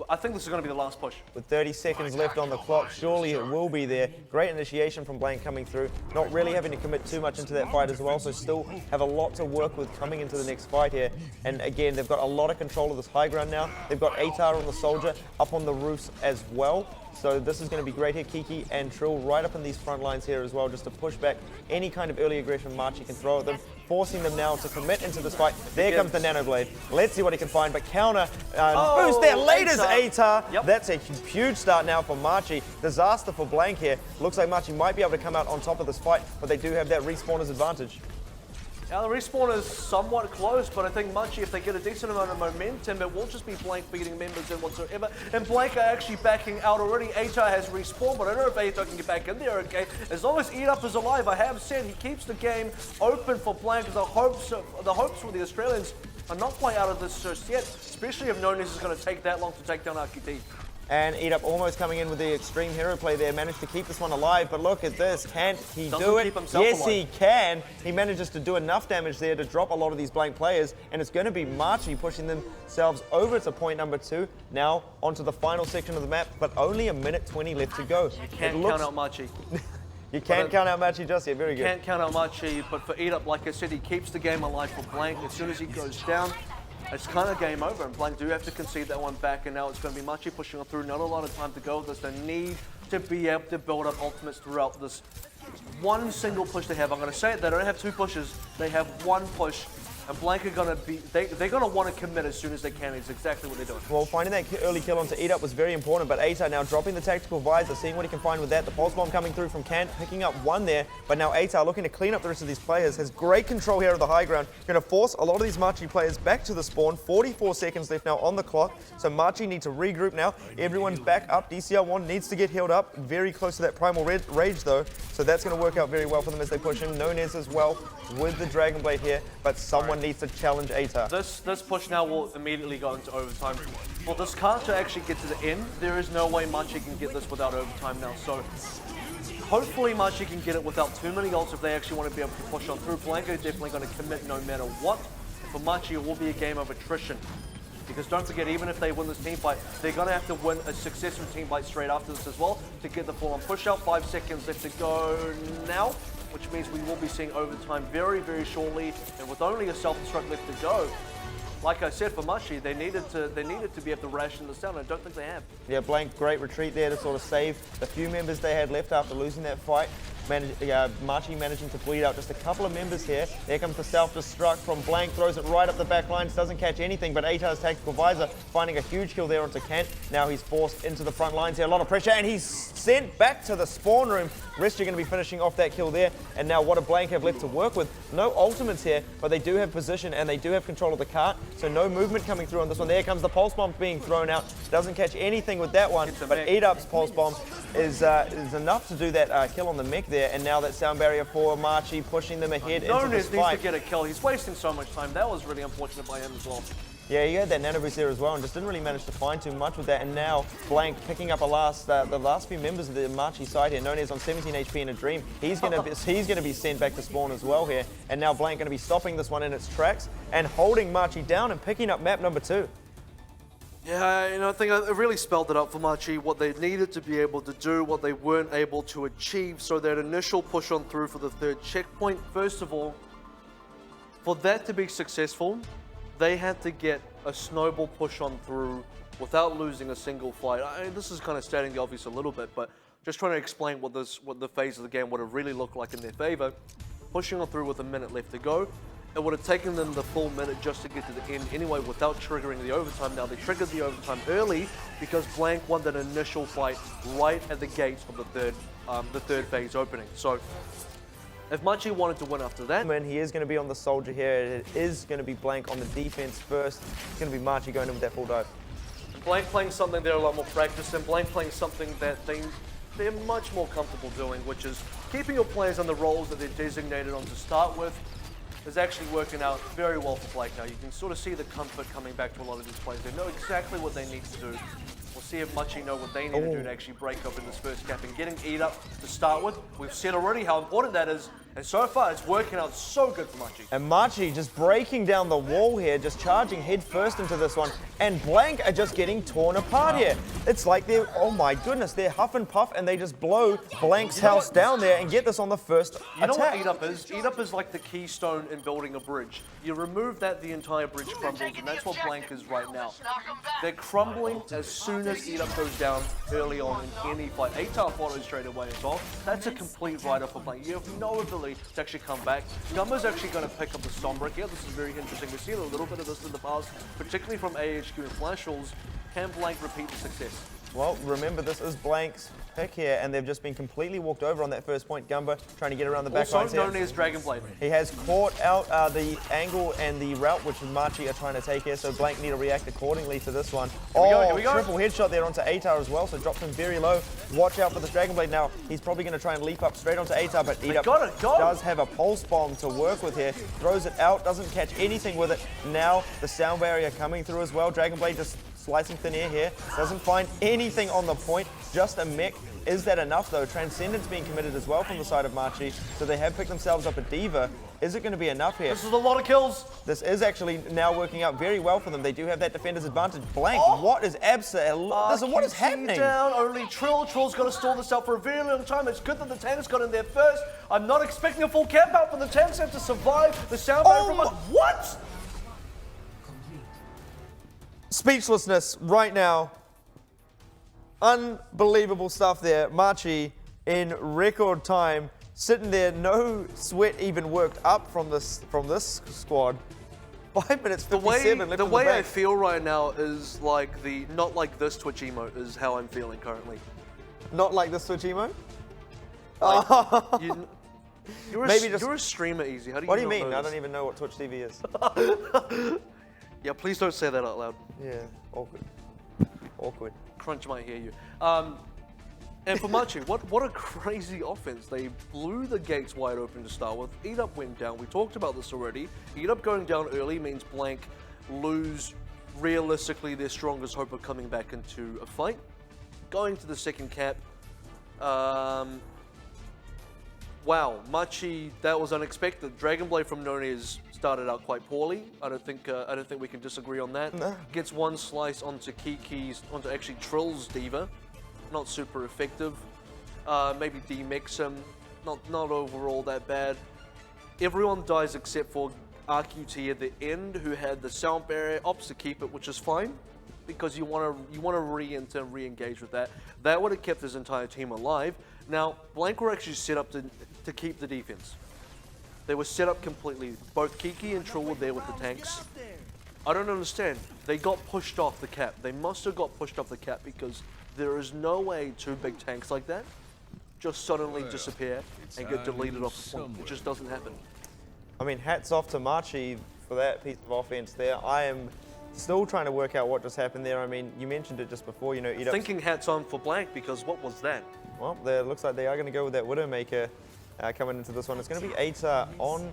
I think this is going to be the last push. With 30 seconds left on the clock, surely it will be there. Great initiation from Blank coming through. Not really having to commit too much into that fight as well, so still have a lot to work with coming into the next fight here. And again, they've got a lot of control of this high ground now. They've got Atar on the Soldier up on the roofs as well. So this is going to be great here. Kiki and Trill right up in these front lines here as well, just to push back any kind of early aggression Machi can throw at them, forcing them now to commit into this fight. There comes the Nano Blade. Let's see what he can find, but counter boost there. Late as Atar. Yep. That's a huge start now for Machi. Disaster for Blank here. Looks like Machi might be able to come out on top of this fight, but they do have that respawner's advantage. Now the respawn is somewhat close, but I think Machi, if they get a decent amount of momentum, it will just be Blank beating members in whatsoever. And Blank are actually backing out already. Atar has respawned, but I don't know if Atar can get back in there, okay? As long as Eat Up is alive, I have said he keeps the game open for Blank. The hopes for the Australians are not quite out of this just yet, especially if Nunez is going to take that long to take down RQT. And Eat Up almost coming in with the extreme hero play there, managed to keep this one alive, but look at this, can't he do it? Yes, he can. He manages to do enough damage there to drop a lot of these Blank players, and it's going to be Machi pushing themselves over to point number 2, now onto the final section of the map, but only a minute 20 left to go. You can't count out Machi. You can't count out Machi just yet, very good. Can't count out Machi, but for Eat Up, like I said, he keeps the game alive for Blank. As soon as he goes down, it's kind of game over, and Blank do have to concede that one back, and now it's going to be Machi pushing on through. Not a lot of time to go. There's the need to be able to build up ultimates throughout this one single push they have. I'm going to say it, they don't have 2 pushes, they have 1 push. And Blank are going to be, they're going to want to commit as soon as they can. It's exactly what they're doing. Well, finding that early kill onto Eat Up was very important, but Atar now dropping the tactical visor, seeing what he can find with that. The pulse bomb coming through from Kant, picking up 1 there, but now Atar looking to clean up the rest of these players, has great control here of the high ground. Going to force a lot of these Machi players back to the spawn. 44 seconds left now on the clock, so Machi need to regroup now. Everyone's back up. DCR1 needs to get healed up. Very close to that primal rage though, so that's going to work out very well for them as they push in. Nunez as well with the Dragon Blade here, but someone needs to challenge Atar. This push now will immediately go into overtime. For this card to actually get to the end, there is no way Machi can get this without overtime now. So hopefully Machi can get it without too many ults if they actually want to be able to push on through. Blanco definitely going to commit no matter what. For Machi, it will be a game of attrition. Because don't forget, even if they win this team fight, they're going to have to win a successful team fight straight after this as well to get the full-on push out. 5 seconds left to go now, which means we will be seeing overtime very, very shortly. And with only a self-destruct left to go, like I said, for Machi, they needed to be able to ration this down. I don't think they have. Yeah, Blank, great retreat there to sort of save the few members they had left after losing that fight. Machi managing to bleed out just a couple of members here. There comes the self-destruct from Blank, throws it right up the back lines, doesn't catch anything, but Atar's tactical visor finding a huge kill there onto Kent. Now he's forced into the front lines here, a lot of pressure, and he's sent back to the spawn room. Rest are going to be finishing off that kill there, and now what do Blank have left to work with? No ultimates here, but they do have position and they do have control of the cart, so no movement coming through on this one. There comes the pulse bomb being thrown out, doesn't catch anything with that one, but Eat Up's pulse bomb is enough to do that kill on the mech there, and now that sound barrier for Machi pushing them ahead into this Needs fight. to get a kill. He's wasting so much time. That was really unfortunate by him as well. Yeah, he had that nano boost there as well and just didn't really manage to find too much with that. And now Blank picking up the last few members of the Machi side here. Nonez on 17 HP in a dream. He's gonna be sent back to spawn as well here. And now Blank gonna be stopping this one in its tracks and holding Machi down and picking up map number 2. Yeah, I think it really spelled it out for Machi, what they needed to be able to do, what they weren't able to achieve. So that initial push on through for the 3rd checkpoint, first of all, for that to be successful, they had to get a snowball push on through without losing a single fight. This is kind of stating the obvious a little bit, but just trying to explain what the phase of the game would have really looked like in their favor. Pushing on through with a minute left to go, it would have taken them the full minute just to get to the end anyway without triggering the overtime. Now they triggered the overtime early because Blank won that initial fight right at the gates of the third phase opening. So if Machi wanted to win after that... He is going to be on the soldier here. It is going to be Blank on the defense first. It's going to be Machi going in with that full dive. Blank playing something they're a lot more practiced in. Blank playing something that they're much more comfortable doing, which is keeping your players on the roles that they're designated on to start with. Is actually working out very well for Blank now. You can sort of see the comfort coming back to a lot of these players. They know exactly what they need to do. We'll see if Machi know what they need to do to actually break open this first cap and getting Eat Up to start with. We've said already how important that is, and so far it's working out so good for Machi. And Machi just breaking down the wall here, just charging head first into this one, and Blank are just getting torn apart here. It's like they're, oh my goodness, they're huff and puff and they just blow Blank's house down there and get this on the first attack. You know what Eat Up is? Eat Up is like the keystone in building a bridge. You remove that, the entire bridge crumbles, and that's what Blank is right now. They're crumbling as soon as Eat Up goes down early on in any fight. Atar follows straight away as well. That's a complete write-off for Blank. You have no ability to actually come back. Gumba's actually going to pick up the Stormbreaker here. This is very interesting. We've seen a little bit of this in the past, particularly from AHQ and Flash Halls. Can Blank repeat the success? Well, remember, this is Blank's pick here, and they've just been completely walked over on that first point. Gumba trying to get around the back lines here. Also known as Dragonblade. He has caught out the angle and the route which Machi are trying to take here, so Blank need to react accordingly to this one. Here we go. Triple headshot there onto Atar as well, so drops him very low. Watch out for this Dragonblade now. He's probably going to try and leap up straight onto Atar, but Eat Up does have a pulse bomb to work with here. Throws it out, doesn't catch anything with it. Now the sound barrier coming through as well. Dragonblade just slicing thin air here. Doesn't find anything on the point, just a mech. Is that enough though? Transcendence being committed as well from the side of Machi, so they have picked themselves up a Diva. Is it going to be enough here? This is a lot of kills. This is actually now working out very well for them. They do have that defender's advantage. Blank, what is what is happening? Down, only Trill. Trill's got to stall this out for a very long time. It's good that the tanks got in there first. I'm not expecting a full camp out for the tanks have to survive the sound barrier from what? Speechlessness right now. Unbelievable stuff there. Machi in record time, sitting there, no sweat even worked up from this squad. 5 minutes 57 left. The in way the I bank. feel right now is like the not like this Twitch emote is how I'm feeling currently. Not like this Twitch emote? Like, you're a streamer, Easy. How do you? What do you not mean? know I this? don't even know what Twitch TV is. Yeah, please don't say that out loud. Yeah, awkward. Awkward. Crunch might hear you. And for Machi, what a crazy offense. They blew the gates wide open to start with. Eat Up went down. We talked about this already. Eat Up going down early means Blank lose realistically their strongest hope of coming back into a fight. Going to the second cap. Wow, Machi, that was unexpected. Dragonblade from Nonez started out quite poorly. I don't think we can disagree on that. No. Gets one slice onto onto actually Trill's Diva. Not super effective. Maybe demix him. Not overall that bad. Everyone dies except for RQT at the end, who had the sound barrier, opts to keep it, which is fine. because you want to re-enter and re-engage with that. That would have kept his entire team alive. Now, Blank were actually set up to keep the defense. They were set up completely. Both Kiki and Trill were there with the tanks. I don't understand. They got pushed off the cap. They must have got pushed off the cap because there is no way two big tanks like that just suddenly disappear and get deleted off the point. It just doesn't happen. I mean, hats off to Machi for that piece of offense there. I am still trying to work out what just happened there. I mean, you mentioned it just before, you know, Thinking hats on for Blank because what was that? Well, it looks like they are going to go with that Widowmaker coming into this one. It's going to be Ata on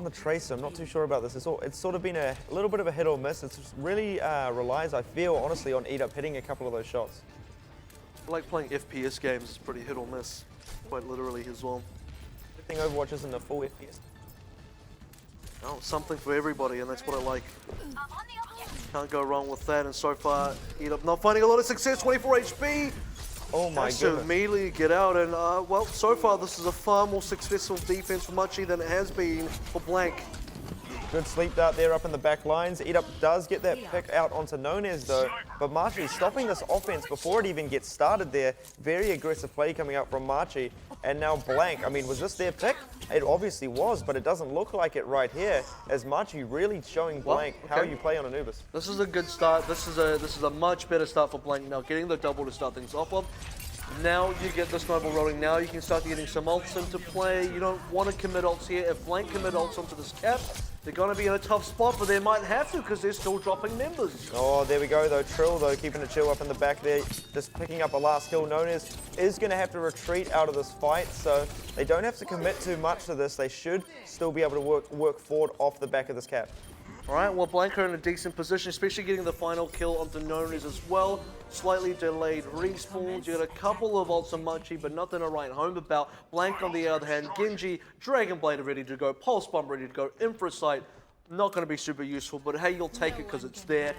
the Tracer. I'm not too sure about this. It's sort of been a little bit of a hit or miss. It really relies, I feel, honestly, on Eat Up hitting a couple of those shots. I like playing FPS games. It's pretty hit or miss, quite literally as well. I think Overwatch isn't a full FPS. Oh, something for everybody, and that's what I like. Can't go wrong with that, and so far, Eat Up not finding a lot of success, 24 HP. Oh my Has goodness. to immediately get out, and well, so far this is a far more successful defense for Machi than it has been for Blank. Good sleep dart there up in the back lines. Eat Up does get that pick out onto Nonez though, but Machi stopping this offense before it even gets started there. Very aggressive play coming out from Machi. And now Blank, I mean, was this their pick? It obviously was, but it doesn't look like it right here, as Machi really showing Blank how you play on Anubis. This is a good start. This is a much better start for Blank now, getting the double to start things off of. Now you get the snowball rolling. Now you can start getting some ults into play. You don't want to commit ults here. If Blank commit ults onto this cap, they're going to be in a tough spot, but they might have to because they're still dropping members. Oh, there we go though. Trill though, keeping it chill up in the back there, just picking up a last kill. Nonez is going to have to retreat out of this fight, so they don't have to commit too much to this. They should still be able to work forward off the back of this cap. All right, well, Blank are in a decent position, especially getting the final kill onto Nonez as well. Slightly delayed respawns. You got a couple of ults on Machi, but nothing to write home about. Blank, on the other hand, Genji, Dragon Blade are ready to go, Pulse Bomb ready to go, Infrasight, not going to be super useful, but hey, you'll take it because it's there.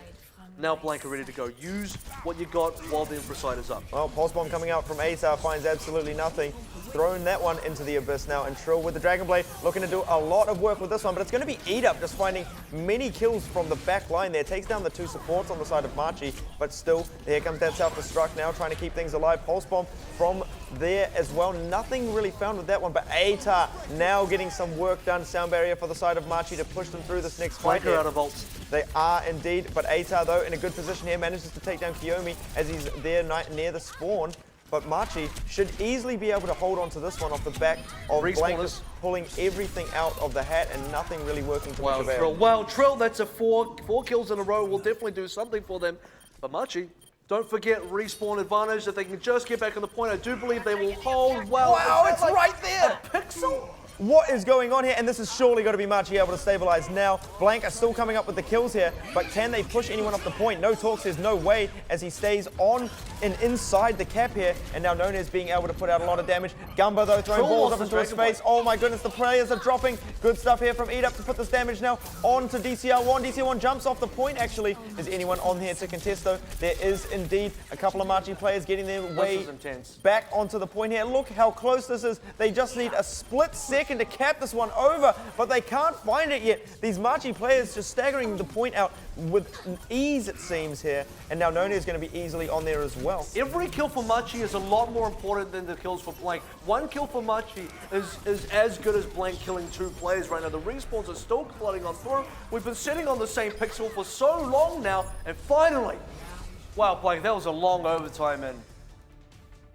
Now Blank are ready to go. Use what you got while the Infrasight is up. Well, Pulse Bomb coming out from Ata finds absolutely nothing. Throwing that one into the abyss now, and Trill with the Dragon Blade looking to do a lot of work with this one, but it's going to be Eat Up just finding many kills from the back line there. Takes down the two supports on the side of Machi, but still, here comes that self-destruct now, trying to keep things alive. Pulse Bomb from there as well. Nothing really found with that one, but Ata now getting some work done. Sound barrier for the side of Machi to push them through this next fight. Out of ults. They are indeed, but Ata though in a good position here, manages to take down Kiyomi as he's there near the spawn. But Machi should easily be able to hold on to this one off the back of Blank just pulling everything out of the hat and nothing really working to much avail. Well, Trill, that's a four kills in a row. Will definitely do something for them. But Machi, don't forget respawn advantage. If they can just get back on the point, I do believe they will hold. Wow, it's like right there. A pixel? What is going on here? And this is surely going to be Machi able to stabilize now. Blank are still coming up with the kills here, but can they push anyone off the point? No talk says no way as he stays on and inside the cap here. And now Nonez being able to put out a lot of damage. Gumbo though throwing balls up into his face. Oh my goodness, the players are dropping. Good stuff here from Eat Up to put this damage now on to DCR1. DCR1 jumps off the point actually. Is anyone on here to contest though? There is indeed a couple of Machi players getting their way back onto the point here. Look how close this is. They just need a split second to cap this one over, but they can't find it yet. These Machi players just staggering the point out with ease, it seems here. And now Noni is going to be easily on there as well. Every kill for Machi is a lot more important than the kills for Blank. One kill for Machi is as good as Blank killing two players right now. The respawns are still flooding on through. We've been sitting on the same pixel for so long now, and finally, wow, Blank, that was a long overtime, and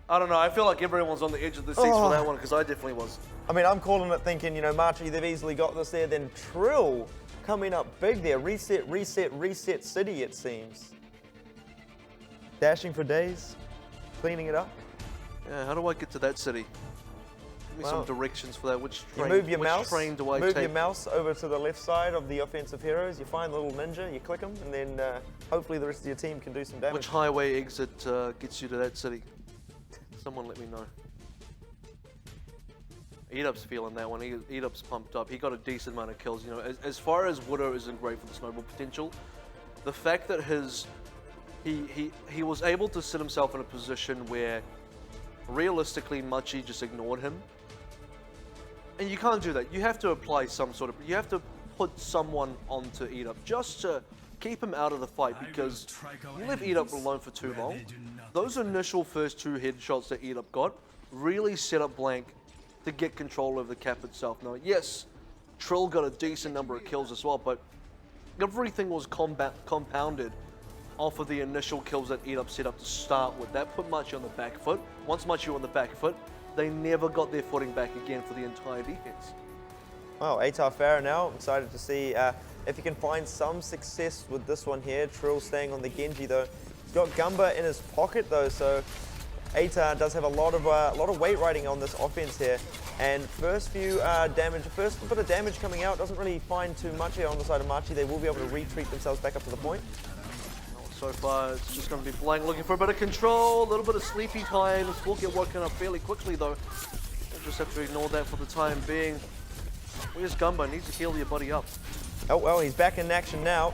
I don't know, I feel like everyone's on the edge of the seats for that one, because I definitely was. I mean, I'm calling it thinking, you know, Machi, they've easily got this there. Then Trill coming up big there. Reset, reset, reset city, it seems. Dashing for days, cleaning it up. Yeah, how do I get to that city? Give me some directions for that. Which train, you move your which mouse, train do I move take? your mouse over to the left side of the offensive heroes. You find the little ninja, you click them, and then hopefully the rest of your team can do some damage. Which highway exit gets you to that city? Someone let me know. Eat Up's feeling that one. Eat Up's pumped up. He got a decent amount of kills. You know, as far as Widow isn't great for the snowball potential, the fact that he was able to sit himself in a position where realistically Machi just ignored him. And you can't do that. You have to apply some sort of, you have to put someone onto Eat Up just to keep him out of the fight, because you leave Eat Up alone for too long. Those initial first 2 headshots that Eat Up got really set up Blank to get control over the cap itself. Now, yes, Trill got a decent number of kills as well, but everything was compounded off of the initial kills that Eat Up set up to start with. That put Machi on the back foot. Once Machi on the back foot, they never got their footing back again for the entire defense. Well, Atar Farah now, excited to see if he can find some success with this one here. Trill staying on the Genji though. He's got Gumba in his pocket though, so Atar does have a lot of weight riding on this offense here. And first bit of damage coming out, doesn't really find too much here on the side of Machi. They will be able to retreat themselves back up to the point. So far, it's just going to be Blank looking for a bit of control, a little bit of sleepy time. This will get woken up fairly quickly though. We'll just have to ignore that for the time being. Where's Gumba? Needs to heal your buddy up. Oh well, he's back in action now.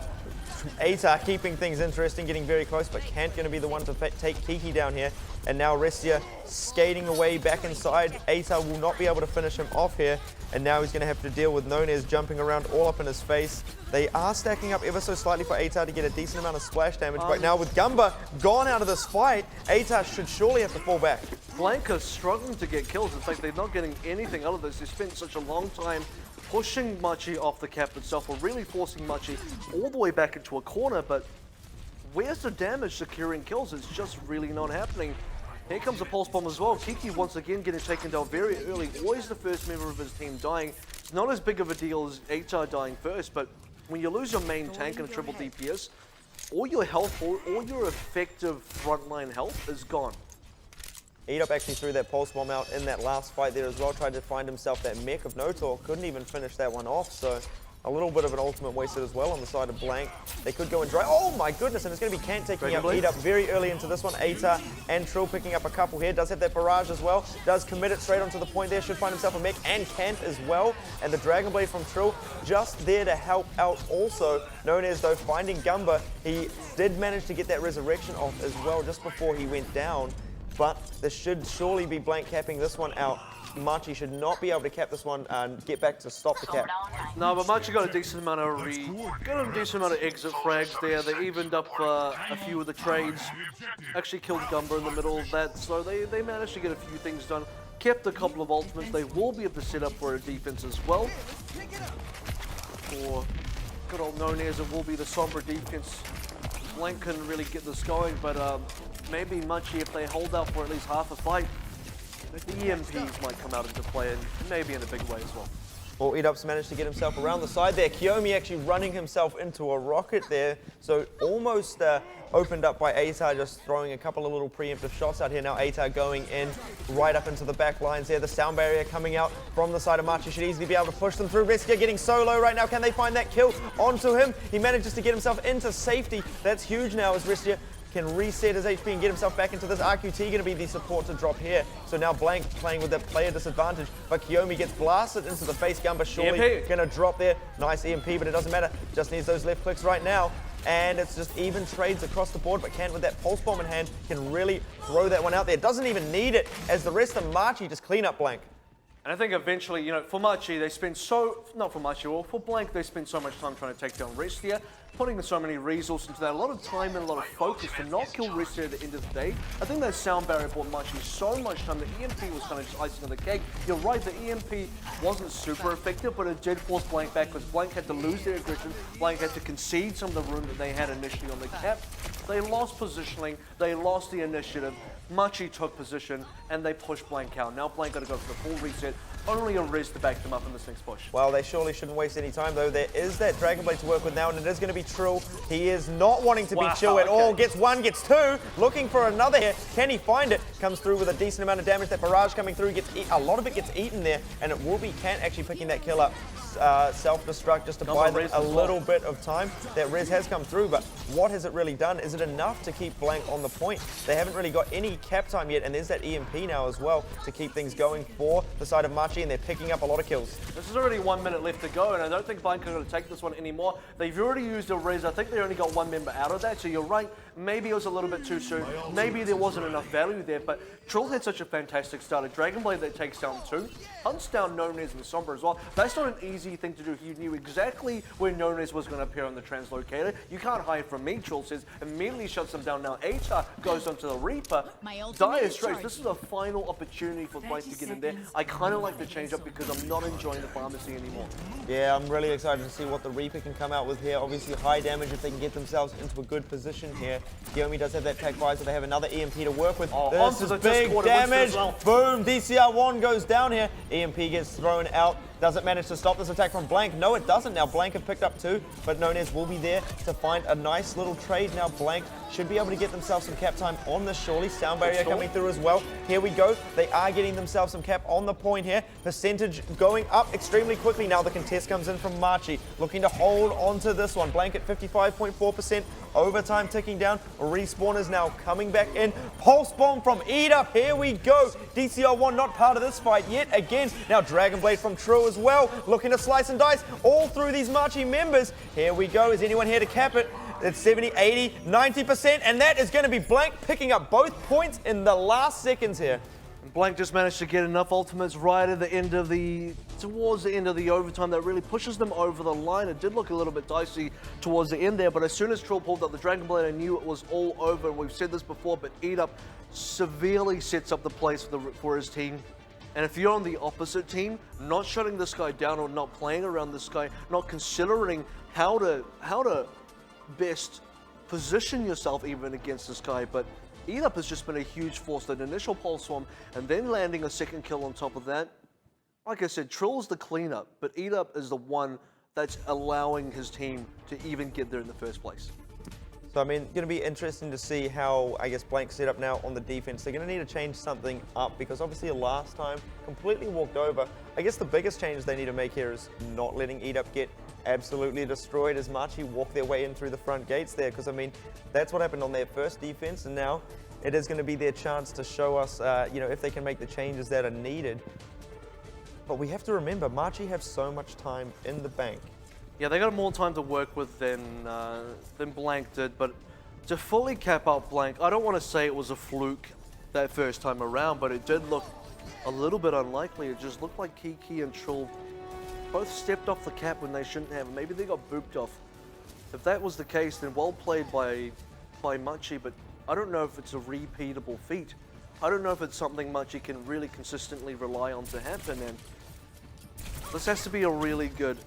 Atar keeping things interesting, getting very close, but Kant going to be the one to take Kiki down here. And now Restia skating away back inside. Atar will not be able to finish him off here. And now he's going to have to deal with Nunez jumping around all up in his face. They are stacking up ever so slightly for Atar to get a decent amount of splash damage. But now with Gumba gone out of this fight, Atar should surely have to fall back. Blanca's struggling to get kills. It's like they're not getting anything out of this. They spent such a long time pushing Machi off the cap itself, or really forcing Machi all the way back into a corner, but where's the damage securing kills? It's just really not happening. Here comes a pulse bomb as well. Kiki once again getting taken down very early. Always the first member of his team dying. It's not as big of a deal as Atar dying first, but when you lose your main tank and a triple DPS, all your health, all your effective frontline health is gone. Eat Up actually threw that pulse bomb out in that last fight there as well, tried to find himself that mech of Notor, couldn't even finish that one off, so a little bit of an ultimate wasted as well on the side of Blank. They could go and dry. Oh my goodness, and it's going to be Kant taking out Eat Up very early into this one. Atar and Trill picking up a couple here. Does have that barrage as well. Does commit it straight onto the point there. Should find himself a mech and Kant as well. And the Dragon Blade from Trill just there to help out also. Known as though finding Gumba, he did manage to get that resurrection off as well just before he went down. But this should surely be Blank capping this one out. Machi should not be able to cap this one and get back to stop the cap. No, but Machi got a decent amount of exit frags there. They evened up a few of the trades. Actually killed Gumba in the middle of that, so they managed to get a few things done. Kept a couple of ultimates. They will be able to set up for a defense as well. For good old known as it will be the Sombra defense. Blank couldn't really get this going, but maybe Machi, if they hold out for at least half a fight, the EMPs might come out into play, and maybe in a big way as well. Well, Eat Up's managed to get himself around the side there. Kiyomi actually running himself into a rocket there. So almost opened up by Atar, just throwing a couple of little preemptive shots out here. Now Atar going in right up into the back lines there. The sound barrier coming out from the side of Machi should easily be able to push them through. Reskia getting so low right now. Can they find that kill onto him? He manages to get himself into safety. That's huge now as Reskia can reset his HP and get himself back into this. RQT going to be the support to drop here. So now Blank playing with that player disadvantage, but Kiyomi gets blasted into the face. Gumba surely going to drop there. Nice EMP, but it doesn't matter. Just needs those left clicks right now. And it's just even trades across the board, but Kant with that pulse bomb in hand can really throw that one out there. Doesn't even need it as the rest of Machi just clean up Blank. And I think eventually, you know, for Machi, they spend so, not for Machi, well, for Blank, they spend so much time trying to take down Restia, putting so many resources into that, a lot of time and a lot of focus to not kill Restia at the end of the day. I think that sound barrier brought Machi so much time. The EMP was kind of just icing on the cake. You're right, the EMP wasn't super effective, but it did force Blank back because Blank had to lose their aggression. Blank had to concede some of the room that they had initially on the cap. They lost positioning, they lost the initiative. Machi took position and they pushed Blank out. Now Blank got to go for the full reset. Only a res to back them up in this next push. Well, they surely shouldn't waste any time though. There is that Dragon Blade to work with now, and it is going to be Trill. He is not wanting to be chill at all. Gets one, gets two, looking for another here. Can he find it? Comes through with a decent amount of damage. That barrage coming through, a lot of it gets eaten there, and it will be Kant actually picking that kill up. Self-destruct just to buy them a little bit of time. That res has come through, but what has it really done? Is it enough to keep Blank on the point? They haven't really got any cap time yet, and there's that EMP now as well to keep things going for the side of Machi, and they're picking up a lot of kills. This is already 1 minute left to go, and I don't think Blank are going to take this one anymore. They've already used a res. I think they only got one member out of that, so you're right. maybe it was a little bit too soon. Maybe there wasn't enough value there, but Trill had such a fantastic start. A Dragon Blade that takes down 2, hunts down Nonez and Sombra as well. That's not an easy thing to do. He knew exactly where Nonez was going to appear on the translocator. You can't hide from me, Trill says. Immediately shuts him down. Now Atar goes onto the Reaper. Dire Straits, this is a final opportunity for Blank to get in there. I kind of like the change up because I'm not enjoying the pharmacy anymore. Yeah, I'm really excited to see what the Reaper can come out with here. Obviously high damage if they can get themselves into a good position here. Yomi does have that tech visor. They have another EMP to work with. This is big damage. Boom, DCR1 goes down here. EMP gets thrown out. Does it manage to stop this attack from Blank? No, it doesn't. Now Blank have picked up 2, but Nonez will be there to find a nice little trade. Now Blank should be able to get themselves some cap time on this surely. Sound barrier coming through as well. Here we go. They are getting themselves some cap on the point here. Percentage going up extremely quickly. Now the contest comes in from Machi, looking to hold on to this one. Blank at 55.4%. Overtime ticking down. Respawn is now coming back in. Pulse bomb from Eat-Up. Here we go. DCR1 not part of this fight yet again. Now Dragon Blade from True as well. Looking to slice and dice all through these Machi members. Here we go. Is anyone here to cap it? It's 70, 80, 90%. And that is going to be Blank picking up both points in the last seconds here. Blank just managed to get enough ultimates right at the end of towards the end of the overtime that really pushes them over the line. It did look a little bit dicey towards the end there, but as soon as Trill pulled up the Dragon Blade, I knew it was all over. We've said this before, but Eat-Up severely sets up the place for his team. And if you're on the opposite team, not shutting this guy down or not playing around this guy, not considering how to best position yourself even against this guy, but Eat-Up has just been a huge force. That initial pulse swarm and then landing a second kill on top of that. Like I said, Trill's the cleanup, but Eat-Up is the one that's allowing his team to even get there in the first place. So, I mean, going to be interesting to see how, I guess, Blank set up now on the defense. They're going to need to change something up because obviously last time completely walked over. I guess the biggest change they need to make here is not letting Eat-Up get absolutely destroyed as Machi walk their way in through the front gates there, because, I mean, that's what happened on their first defense, and now it is going to be their chance to show us, you know, if they can make the changes that are needed. But we have to remember, Machi have so much time in the bank. Yeah, they got more time to work with than Blank did, but to fully cap out Blank, I don't want to say it was a fluke that first time around, but it did look a little bit unlikely. It just looked like Kiki and Trill both stepped off the cap when they shouldn't have. Maybe they got booped off. If that was the case, then well played by Machi, but I don't know if it's a repeatable feat. I don't know if it's something Machi can really consistently rely on to happen, and this has to be a really good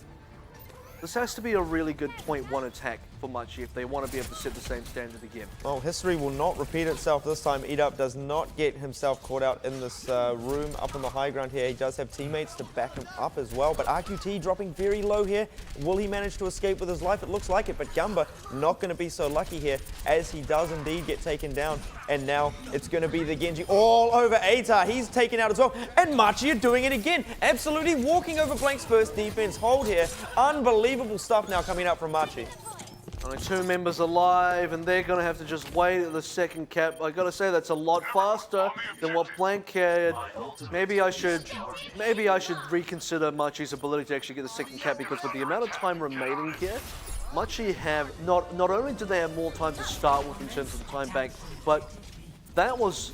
point 1 attack for Machi if they want to be able to set the same standard again. Well, history will not repeat itself this time. Eat-Up does not get himself caught out in this room up on the high ground here. He does have teammates to back him up as well, but RQT dropping very low here. Will he manage to escape with his life? It looks like it, but Gumba not going to be so lucky here as he does indeed get taken down. And now it's going to be the Genji all over Atar. He's taken out as well. And Machi are doing it again. Absolutely walking over Blank's first defense hold here. Unbelievable stuff now coming out from Machi. Only 2 members alive, and they're going to have to just wait at the second cap. I got to say that's a lot faster than what Blank had. Maybe I should reconsider Machi's ability to actually get the second cap, because with the amount of time remaining here, Machi have not only do they have more time to start with in terms of the time bank, but that was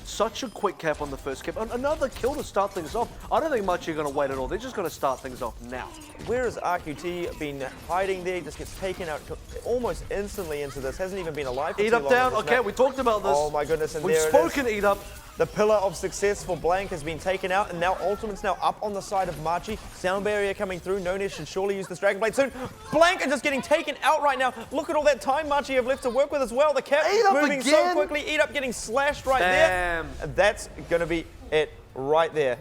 such a quick cap on the first cap. Another kill to start things off. I don't think Machi are going to wait at all. They're just going to start things off now. Where has RQT been hiding there? He just gets taken out almost instantly into this. Hasn't even been alive for Eat-Up down. Okay, we talked about this. Oh my goodness, and we've spoken Eat-Up. The pillar of success for Blank has been taken out, and now Ultimate's now up on the side of Machi. Sound barrier coming through. Nonez should surely use this Dragon Blade soon. Blank are just getting taken out right now. Look at all that time Machi have left to work with as well. The cap moving so quickly. Eat-Up getting slashed right there. And that's going to be it right there.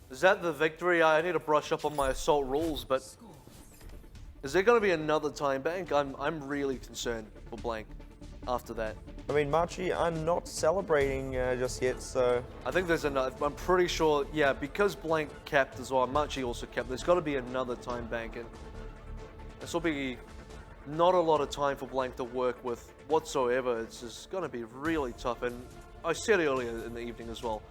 Is that the victory? I need to brush up on my assault rules, but is there going to be another time bank? I'm really concerned for Blank after that. I mean, Machi are not celebrating just yet, so... I think there's another... I'm pretty sure, yeah, because Blank capped as well, Machi also capped, there's got to be another time bank, and this will be not a lot of time for Blank to work with whatsoever. It's just going to be really tough, and I said earlier in the evening as well,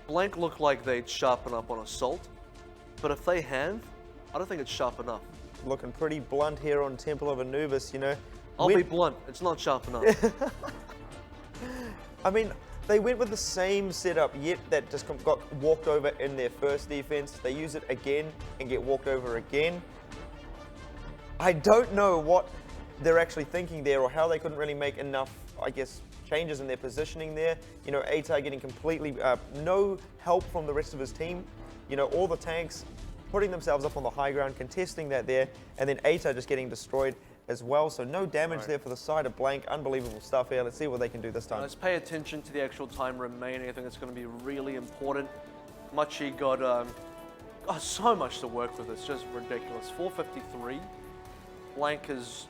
Blank looked like they'd sharpen up on Assault, but if they have, I don't think it's sharp enough. Looking pretty blunt here on Temple of Anubis, you know. I'll be blunt, it's not sharp enough. I mean, they went with the same setup, yet that just got walked over in their first defense. They use it again and get walked over again. I don't know what they're actually thinking there, or how they couldn't really make enough, I guess, changes in their positioning there. You know, Atar getting completely no help from the rest of his team. You know, all the tanks putting themselves up on the high ground, contesting that there, and then Atar just getting destroyed as well. So no damage there for the side of Blank. Unbelievable stuff here. Let's see what they can do this time. Let's pay attention to the actual time remaining. I think it's going to be really important. Machi got so much to work with. It's just ridiculous. 453. Blank is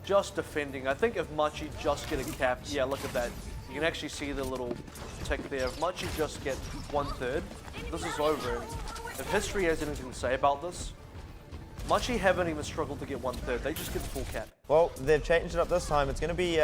just defending. I think if Machi just get a cap, yeah, look at that. You can actually see the little tick there. If Machi just get 1/3, this is over. If history has anything to say about this, Machi haven't even struggled to get 1/3. They just get the full cap. Well, they've changed it up this time. It's going to be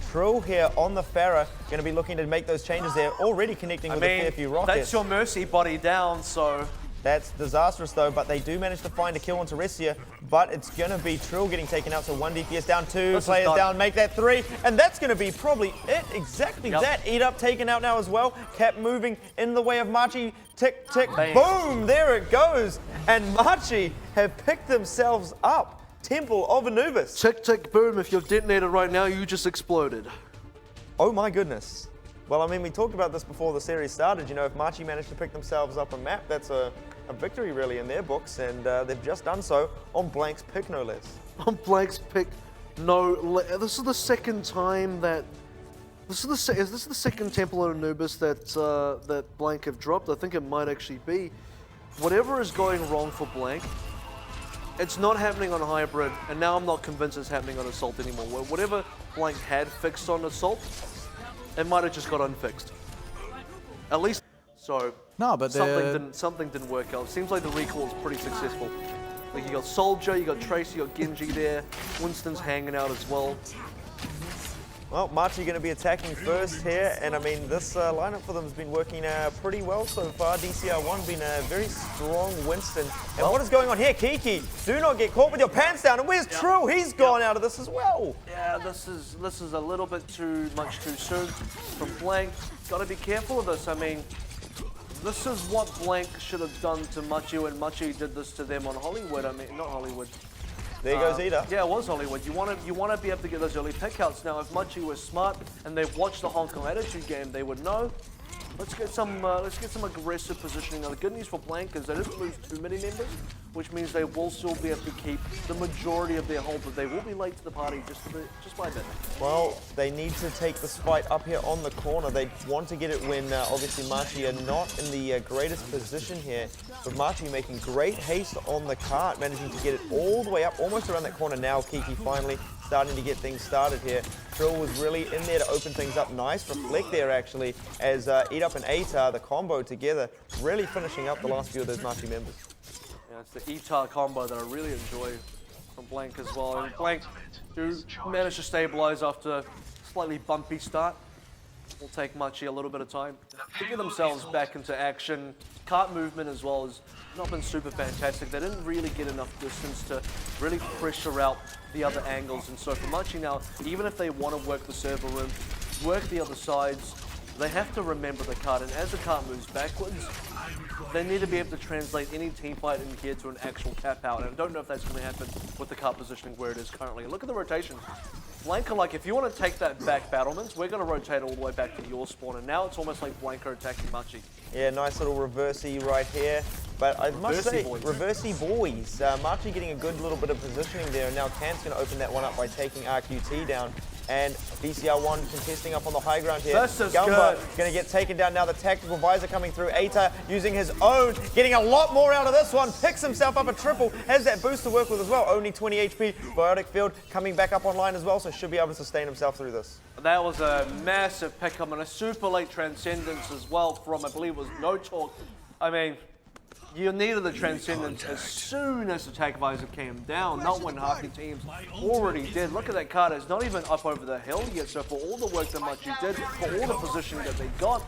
Trill here on the Pharah, going to be looking to make those changes there, already connecting with a fair few rockets. That's your Mercy body down, so... That's disastrous though, but they do manage to find a kill on Teresia, but it's going to be Trill getting taken out, so 1 DPS down, 2 players down, make that 3, and that's going to be probably it, exactly that. Eat Up taken out now as well, Cap moving in the way of Machi, tick, tick, boom, there it goes, and Machi have picked themselves up. Temple of Anubis. Tick, tick, boom, if you're detonated right now, you just exploded. Oh my goodness. Well, I mean, we talked about this before the series started. You know, if Machi managed to pick themselves up a map, that's a victory really in their books, and they've just done so on Blank's pick, no less. On Blank's pick, no less. This is the second time that... Is this the second Temple of Anubis that, that Blank have dropped? I think it might actually be. Whatever is going wrong for Blank, it's not happening on Hybrid, and now I'm not convinced it's happening on Assault anymore. Whatever Blank had fixed on Assault, it might have just got unfixed. At least, so no, but something didn't work out. It seems like the recall is pretty successful. Like you got Soldier, you got Tracy, you got Genji there. Winston's hanging out as well. Well, Machi going to be attacking first here, and I mean, this lineup for them has been working pretty well so far. DCR1 been a very strong Winston. And what is going on here? Kiki, do not get caught with your pants down. And where's True? He's gone out of this as well. Yeah, this is a little bit too soon from Blank. Got to be careful of this. I mean, this is what Blank should have done to Machi when Machi did this to them on Hollywood. I mean, not Hollywood. There goes Ida. Yeah, it was Hollywood. You want to be able to get those early pickouts. Now, if Machi was smart and they've watched the Hong Kong Attitude game, they would know. Let's get some aggressive positioning. Now, the good news for Blank is they didn't lose too many members, which means they will still be able to keep the majority of their hold, but they will be late to the party just by a bit. Well, they need to take this fight up here on the corner. They want to get it when obviously Machi are not in the greatest position here, but Machi making great haste on the cart, managing to get it all the way up, almost around that corner now. Kiki finally starting to get things started here. Trill was really in there to open things up. Nice reflect there actually, as Eat Up and Atar, the combo together, really finishing up the last few of those Machi members. Yeah, it's the Atar combo that I really enjoy from Blank as well. And Blank do manage to stabilize after a slightly bumpy start. Will take Machi a little bit of time to get themselves back into action. Cart movement as well has not been super fantastic. They didn't really get enough distance to really pressure out the other angles. And so for Machi now, even if they want to work the server room, work the other sides, they have to remember the cart. And as the cart moves backwards, they need to be able to translate any team fight in here to an actual cap out. And I don't know if that's going to happen with the cart positioning where it is currently. Look at the rotation. Blank are like, if you want to take that back battlements, we're going to rotate all the way back to your spawn. And now it's almost like Blank are attacking Machi. Yeah, nice little reversey right here. But I must say, reversey boys. Machi getting a good little bit of positioning there. And now Kant's going to open that one up by taking RQT down. And DCR1 contesting up on the high ground here. This is Gumba going to get taken down now. The tactical visor coming through. Atar using his own, getting a lot more out of this one. Picks himself up a triple. Has that boost to work with as well. Only 20 HP. Biotic Field coming back up online as well, so should be able to sustain himself through this. That was a massive pickup and a super late transcendence as well from, I believe it was No Talk. I mean, you needed the transcendence as soon as the attack visor came down, not when half your teams already did. Look at that card, it's not even up over the hill yet, so for all the work that Machi did, for all the positioning that they got,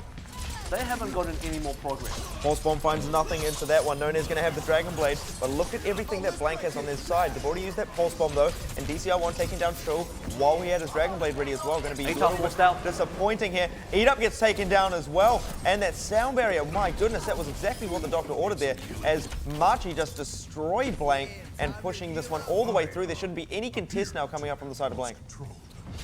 they haven't gotten any more progress. Pulse Bomb finds nothing into that one. Nona's going to have the Dragon Blade, but look at everything that Blank has on their side. They've already used that Pulse Bomb though, and DCR1 taking down Trill while he had his Dragon Blade ready as well. Going to be a little bit disappointing here. Eat Up gets taken down as well, and that sound barrier, my goodness, that was exactly what the Doctor ordered there, as Machi just destroyed Blank and pushing this one all the way through. There shouldn't be any contest now coming up from the side of Blank.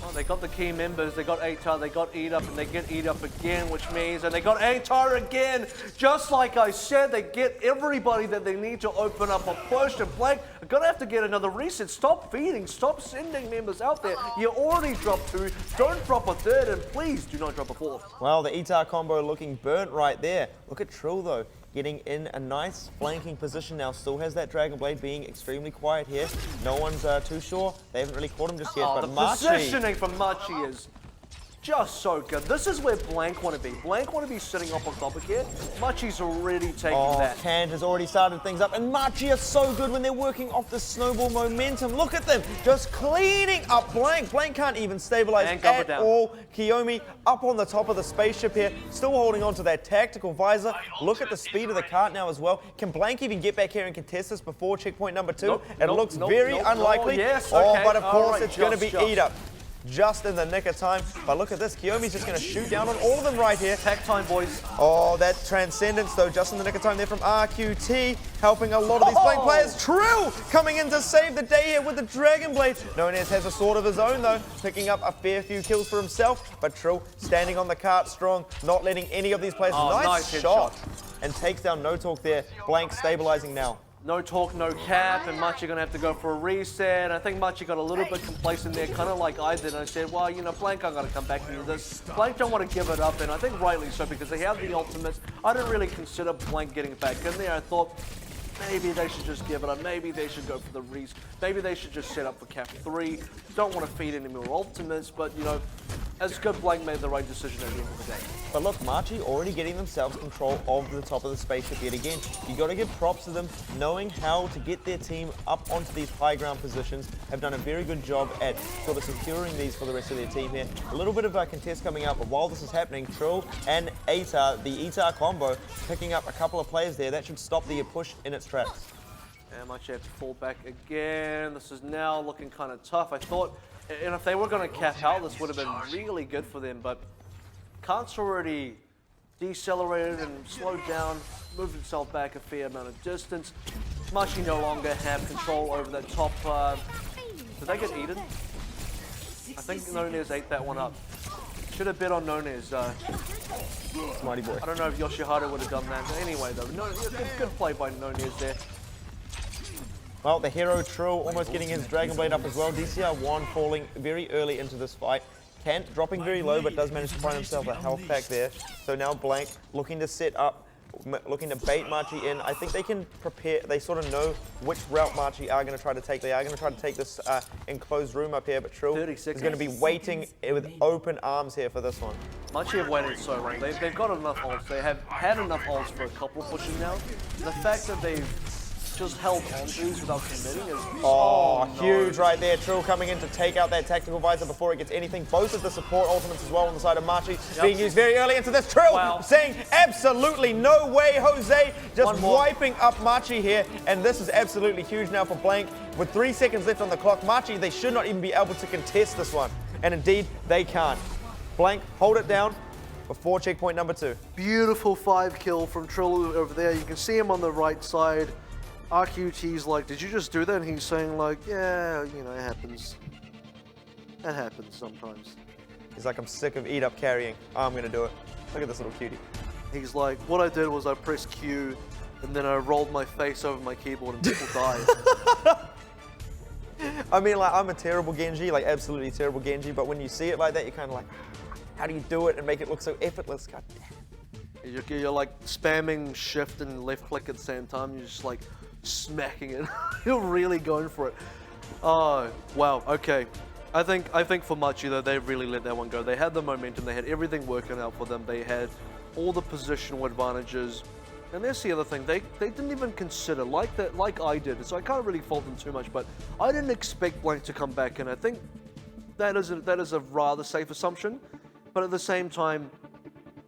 Oh, they got the key members, they got Atar, they got Eat Up, and they get Eat Up again, which means, and they got Atar again. Just like I said, they get everybody that they need to open up a push, and Blank are gonna have to get another reset. Stop feeding, stop sending members out there. You already dropped 2, don't drop a 3rd, and please do not drop a 4th. Well, the Etar combo looking burnt right there. Look at Trill though, getting in a nice flanking position now. Still has that Dragon Blade, being extremely quiet here. No one's too sure. They haven't really caught him just yet, but the Machi... positioning from Machi is just so good. This is where Blank want to be. Blank want to be sitting up on top of here. Machi's already taking that. Cant has already started things up, and Machi are so good when they're working off the snowball momentum. Look at them, just cleaning up Blank. Blank can't even stabilize at all. Kiyomi up on the top of the spaceship here, still holding on to that tactical visor. Look at the speed of the cart now as well. Can Blank even get back here and contest this before checkpoint number 2? It looks very unlikely. Yes, okay. But of course right, it's going to be Eat Up. Just in the nick of time. But look at this, Kiyomi's just going to shoot down on all of them right here. Tech time, boys. Oh, that Transcendence though, just in the nick of time there from RQT, helping a lot of these Blank players. Trill coming in to save the day here with the Dragon Blade. Nonez has a sword of his own though, picking up a fair few kills for himself, but Trill standing on the cart strong, not letting any of these players. Nice shot. And takes down No Talk there. Blank stabilizing now. No talk, no cap, and Machi gonna have to go for a reset. I think Machi got a little bit complacent there, kind of like I did. I said, well, you know, Blank, I'm gonna come back into this. Blank don't want to give it up, and I think rightly so, because they have the ultimates. I didn't really consider Blank getting back in there. I thought maybe they should just give it up. Maybe they should go for the reset. Maybe they should just set up for cap 3. Don't want to feed any more ultimates, but you know, as good, Blank made the right decision at the end of the day. But look, Machi already getting themselves control of the top of the spaceship yet again. You got to give props to them, knowing how to get their team up onto these high ground positions. Have done a very good job at sort of securing these for the rest of their team here. A little bit of a contest coming up, but while this is happening, Trill and Atar, the Etar combo, picking up a couple of players there. That should stop the push in its tracks. And Machi have to fall back again. This is now looking kind of tough. I thought, and if they were going to cap out, this would have been really good for them, but Kant's already decelerated and slowed down, moved himself back a fair amount of distance. Machi no longer have control over that top. Did they get eaten? I think Nonez ate that one up. Should have bet on Nonez. Smarty boy. I don't know if Yoshihara would have done that. But anyway, though, good play by Nonez there. Well, the hero Trill almost getting his Dragon Blade up as well. DCR1 falling very early into this fight. Kant dropping very low, but does manage to find himself a health pack there. So now Blank looking to set up, looking to bait Machi in. I think they can prepare, they sort of know which route Machi are going to try to take. They are going to try to take this enclosed room up here, but Trill is going to be waiting with open arms here for this one. Machi have waited so long. They've got enough ults. They have had enough ults for a couple of pushes now. The fact that they've just held on to these without committing is huge right there. Trill coming in to take out that tactical visor before it gets anything. Both of the support ultimates as well on the side of Machi being used very early into this. Trill saying absolutely no way, Jose, just wiping up Machi here, and this is absolutely huge now for Blank. With 3 seconds left on the clock, Machi, they should not even be able to contest this one, and indeed they can't. Blank hold it down before checkpoint number 2. Beautiful 5 kill from Trill over there. You can see him on the right side. RQT's like, did you just do that? And he's saying like, yeah, you know, it happens. That happens sometimes. He's like, I'm sick of Eat Up carrying. I'm going to do it. Look at this little cutie. He's like, what I did was I pressed Q and then I rolled my face over my keyboard and people died. I mean, like, I'm a terrible Genji, like absolutely terrible Genji, but when you see it like that, you're kind of like, how do you do it and make it look so effortless? God damn. You're like spamming shift and left click at the same time. You're just like smacking it. You're really going for it. Oh, wow. Okay. I think for Machi though, they really let that one go. They had the momentum. They had everything working out for them. They had all the positional advantages. And that's the other thing. They didn't even consider like I did. So I can't really fault them too much. But I didn't expect Blank to come back, and I think that is a rather safe assumption. But at the same time,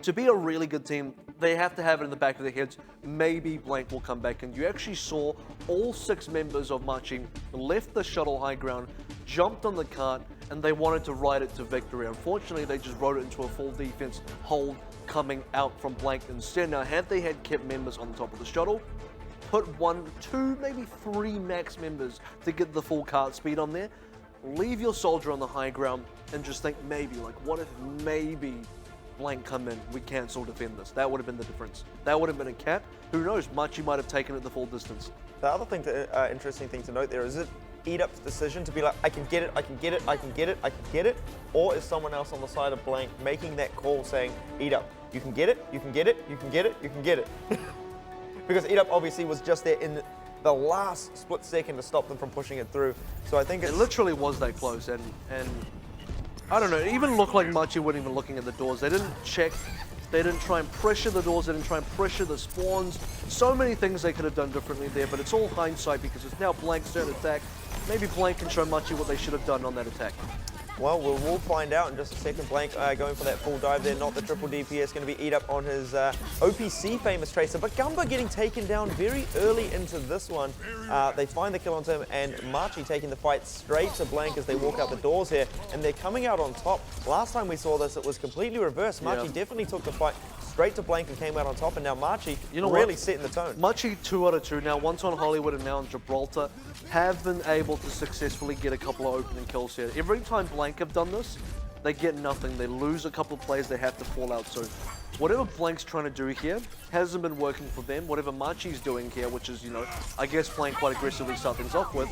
to be a really good team, they have to have it in the back of their heads. Maybe Blank will come back. And you actually saw all 6 members of Machi left the shuttle high ground, jumped on the cart, and they wanted to ride it to victory. Unfortunately, they just rode it into a full defense hold coming out from Blank instead. Now, had they had kept members on the top of the shuttle, put 1, 2, maybe 3 max members to get the full cart speed on there, leave your soldier on the high ground, and just think maybe, like, what if maybe Blank come in, we cancel defend this. That would have been the difference. That would have been a cap. Who knows, Machi might have taken it the full distance. The other thing, interesting thing to note there is it EatUp's decision to be like, I can get it, I can get it, I can get it, I can get it, or is someone else on the side of Blank making that call saying, EatUp, you can get it, you can get it, you can get it, you can get it. Because EatUp obviously was just there in the last split second to stop them from pushing it through. So I think it literally was that close, and I don't know, it even looked like Machi weren't even looking at the doors. They didn't check, they didn't try and pressure the doors, they didn't try and pressure the spawns. So many things they could have done differently there, but it's all hindsight because it's now Blank's turn to attack. Maybe Blank can show Machi what they should have done on that attack. Well, we'll find out in just a second. Blank going for that full dive there, not the triple DPS, going to be EatUp on his OPC famous Tracer, but Gumba getting taken down very early into this one. They find the kill onto him, and Machi taking the fight straight to Blank as they walk out the doors here, and they're coming out on top. Last time we saw this, it was completely reversed. Machi definitely took the fight straight to Blank and came out on top, and now Machi really setting the tone. Machi 2 out of 2 now, once on Hollywood and now on Gibraltar, have been able to successfully get a couple of opening kills here. Every time Blank have done this, they get nothing. They lose a couple of plays, they have to fall out. So whatever Blank's trying to do here hasn't been working for them. Whatever Machi's doing here, which is, you know, I guess playing quite aggressively start things off with,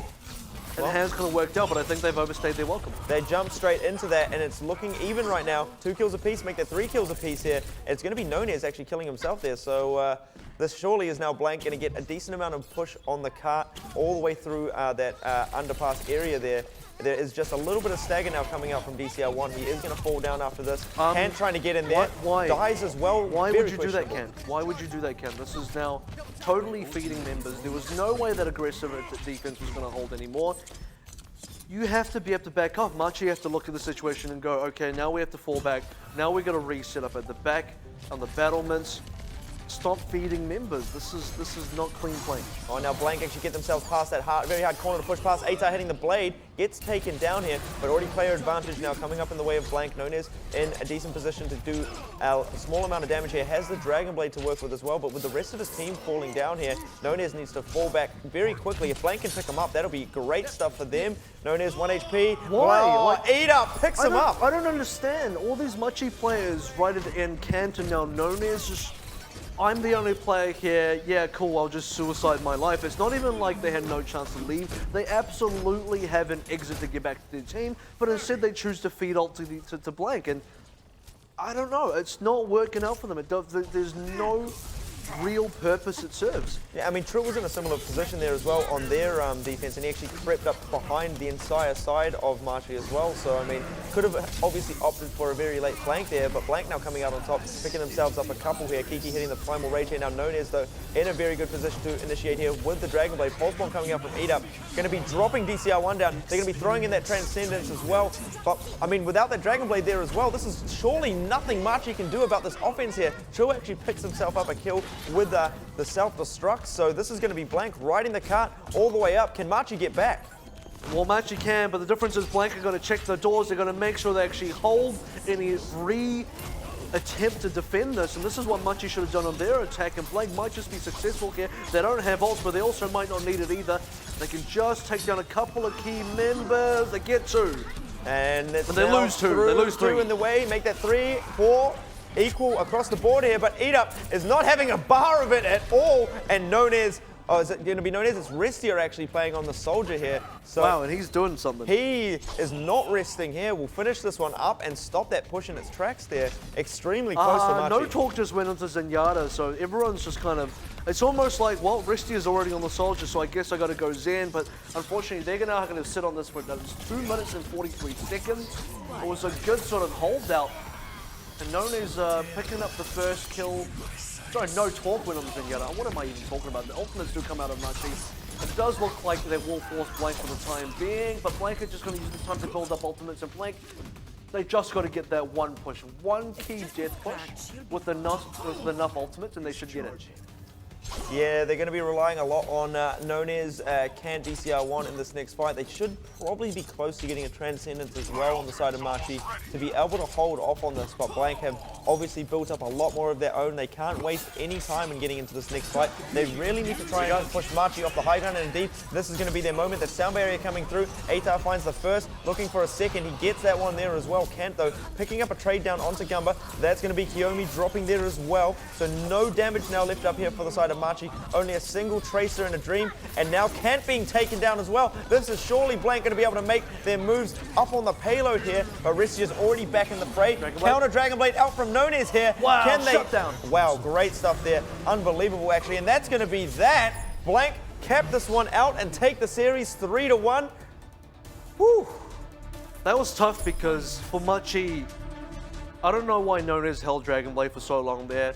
it has kind of worked out, but I think they've overstayed their welcome. They jump straight into that, and it's looking even right now. 2 kills apiece, make that 3 kills apiece here. It's going to be Nonez actually killing himself there, so this surely is now Blank going to get a decent amount of push on the cart all the way through that underpass area there. There is just a little bit of stagger now coming out from DCR1. He is going to fall down after this. Can trying to get in there. Why? Dies as well. Why would you do that, Ken? Why would you do that, Ken? This is now totally feeding members. There was no way that aggressive defense was going to hold anymore. You have to be able to back off. Machi have to look at the situation and go, okay, now we have to fall back. Now we're going to reset up at the back on the battlements. Stop feeding members. This is not clean playing. Oh, now Blank actually get themselves past that very hard corner to push past. Atar hitting the blade, gets taken down here, but already player advantage now coming up in the way of Blank. Nonez in a decent position to do a small amount of damage here. Has the Dragon Blade to work with as well, but with the rest of his team falling down here, Nonez needs to fall back very quickly. If Blank can pick him up, that'll be great stuff for them. Nonez 1 HP. Why? Wow, like, EatUp picks him up. I don't understand. All these Machi players right at the end, Canton now, Nonez just... I'm the only player here, yeah, cool, I'll just suicide my life. It's not even like they had no chance to leave. They absolutely have an exit to get back to their team, but instead they choose to feed ult to Blank, and I don't know, it's not working out for them. There's no real purpose it serves. Yeah, I mean, Trill was in a similar position there as well on their defense, and he actually crept up behind the entire side of Machi as well. So, I mean, could have obviously opted for a very late flank there, but Blank now coming out on top, picking themselves up a couple here. Kiki hitting the Primal Rage here. Now Nonez, though, in a very good position to initiate here with the Dragon Blade. Pulse Bomb coming out from EatUp. Going to be dropping DCR1 down. They're going to be throwing in that Transcendence as well. But, I mean, without that Dragon Blade there as well, this is surely nothing Machi can do about this offense here. Trill actually picks himself up a kill with the self-destruct, so this is going to be Blank riding the cart all the way up. Can Machi get back? Well, Machi can, but the difference is Blank are going to check the doors. They're going to make sure they actually hold any attempt to defend this, and this is what Machi should have done on their attack, and Blank might just be successful here. They don't have ults, but they also might not need it either. They can just take down a couple of key members. They get 2. And they lose 2. They lose 3. In the way, make that 3, 4. Equal across the board here, but EatUp is not having a bar of it at all, and Nonez, oh, is it going to be Nonez? It's Restier actually playing on the soldier here. So wow, and he's doing something. He is not resting here. We'll finish this one up and stop that push in its tracks there. Extremely close to Machi. No Talk just went into Zenyatta, so everyone's just kind of, it's almost like, well, Restier's already on the soldier, so I guess I got to go Zen, but unfortunately they're now going to sit on this for 2 minutes and 43 seconds. It was a good sort of holdout. And Nonez picking up the first kill. Sorry, no Talk went on the Zenyatta. What am I even talking about? The ultimates do come out of Machi. It does look like they will force Blank for the time being, but Blank is just going to use the time to build up ultimates, and Blank They just got to get that one push, one key death push with enough ultimates, and they should get it. Yeah, they're going to be relying a lot on Nonez, can DCR1 in this next fight. They should probably be close to getting a Transcendence as well on the side of Machi to be able to hold off on this, but Blank have obviously built up a lot more of their own. They can't waste any time in getting into this next fight. They really need to try and push Machi off the high ground, and indeed, this is going to be their moment. The sound barrier coming through. Atar finds the first, looking for a second. He gets that one there as well. Kant, though, picking up a trade down onto Gumba. That's going to be Kiyomi dropping there as well. So no damage now left up here for the side of Machi. Only a single Tracer and a Dream, and now Kant being taken down as well. This is surely Blank going to be able to make their moves up on the payload here, but Restia's already back in the fray. Counter Dragon Blade out from Nonez here. Wow, Can they? shutdown. Wow, great stuff there. Unbelievable, actually, and that's going to be that. Blank cap this one out and take the series 3-1. Whew. That was tough because for Machi, I don't know why Nonez held Dragon Blade for so long there.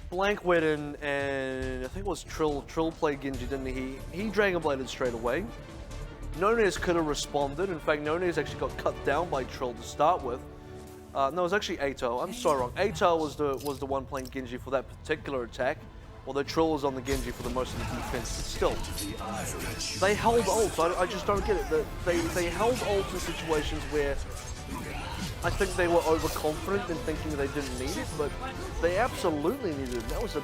Blank went in, and I think it was Trill. Trill played Genji, didn't he? He Dragon Bladed straight away. Nonez could have responded. In fact, Nonez actually got cut down by Trill to start with. No, it was actually Ato. I'm so wrong. Ato was the one playing Genji for that particular attack, although Trill was on the Genji for the most of the defense. But still, they held ults. I just don't get it. They held ults in situations where I think they were overconfident in thinking they didn't need it, but they absolutely needed it. That was a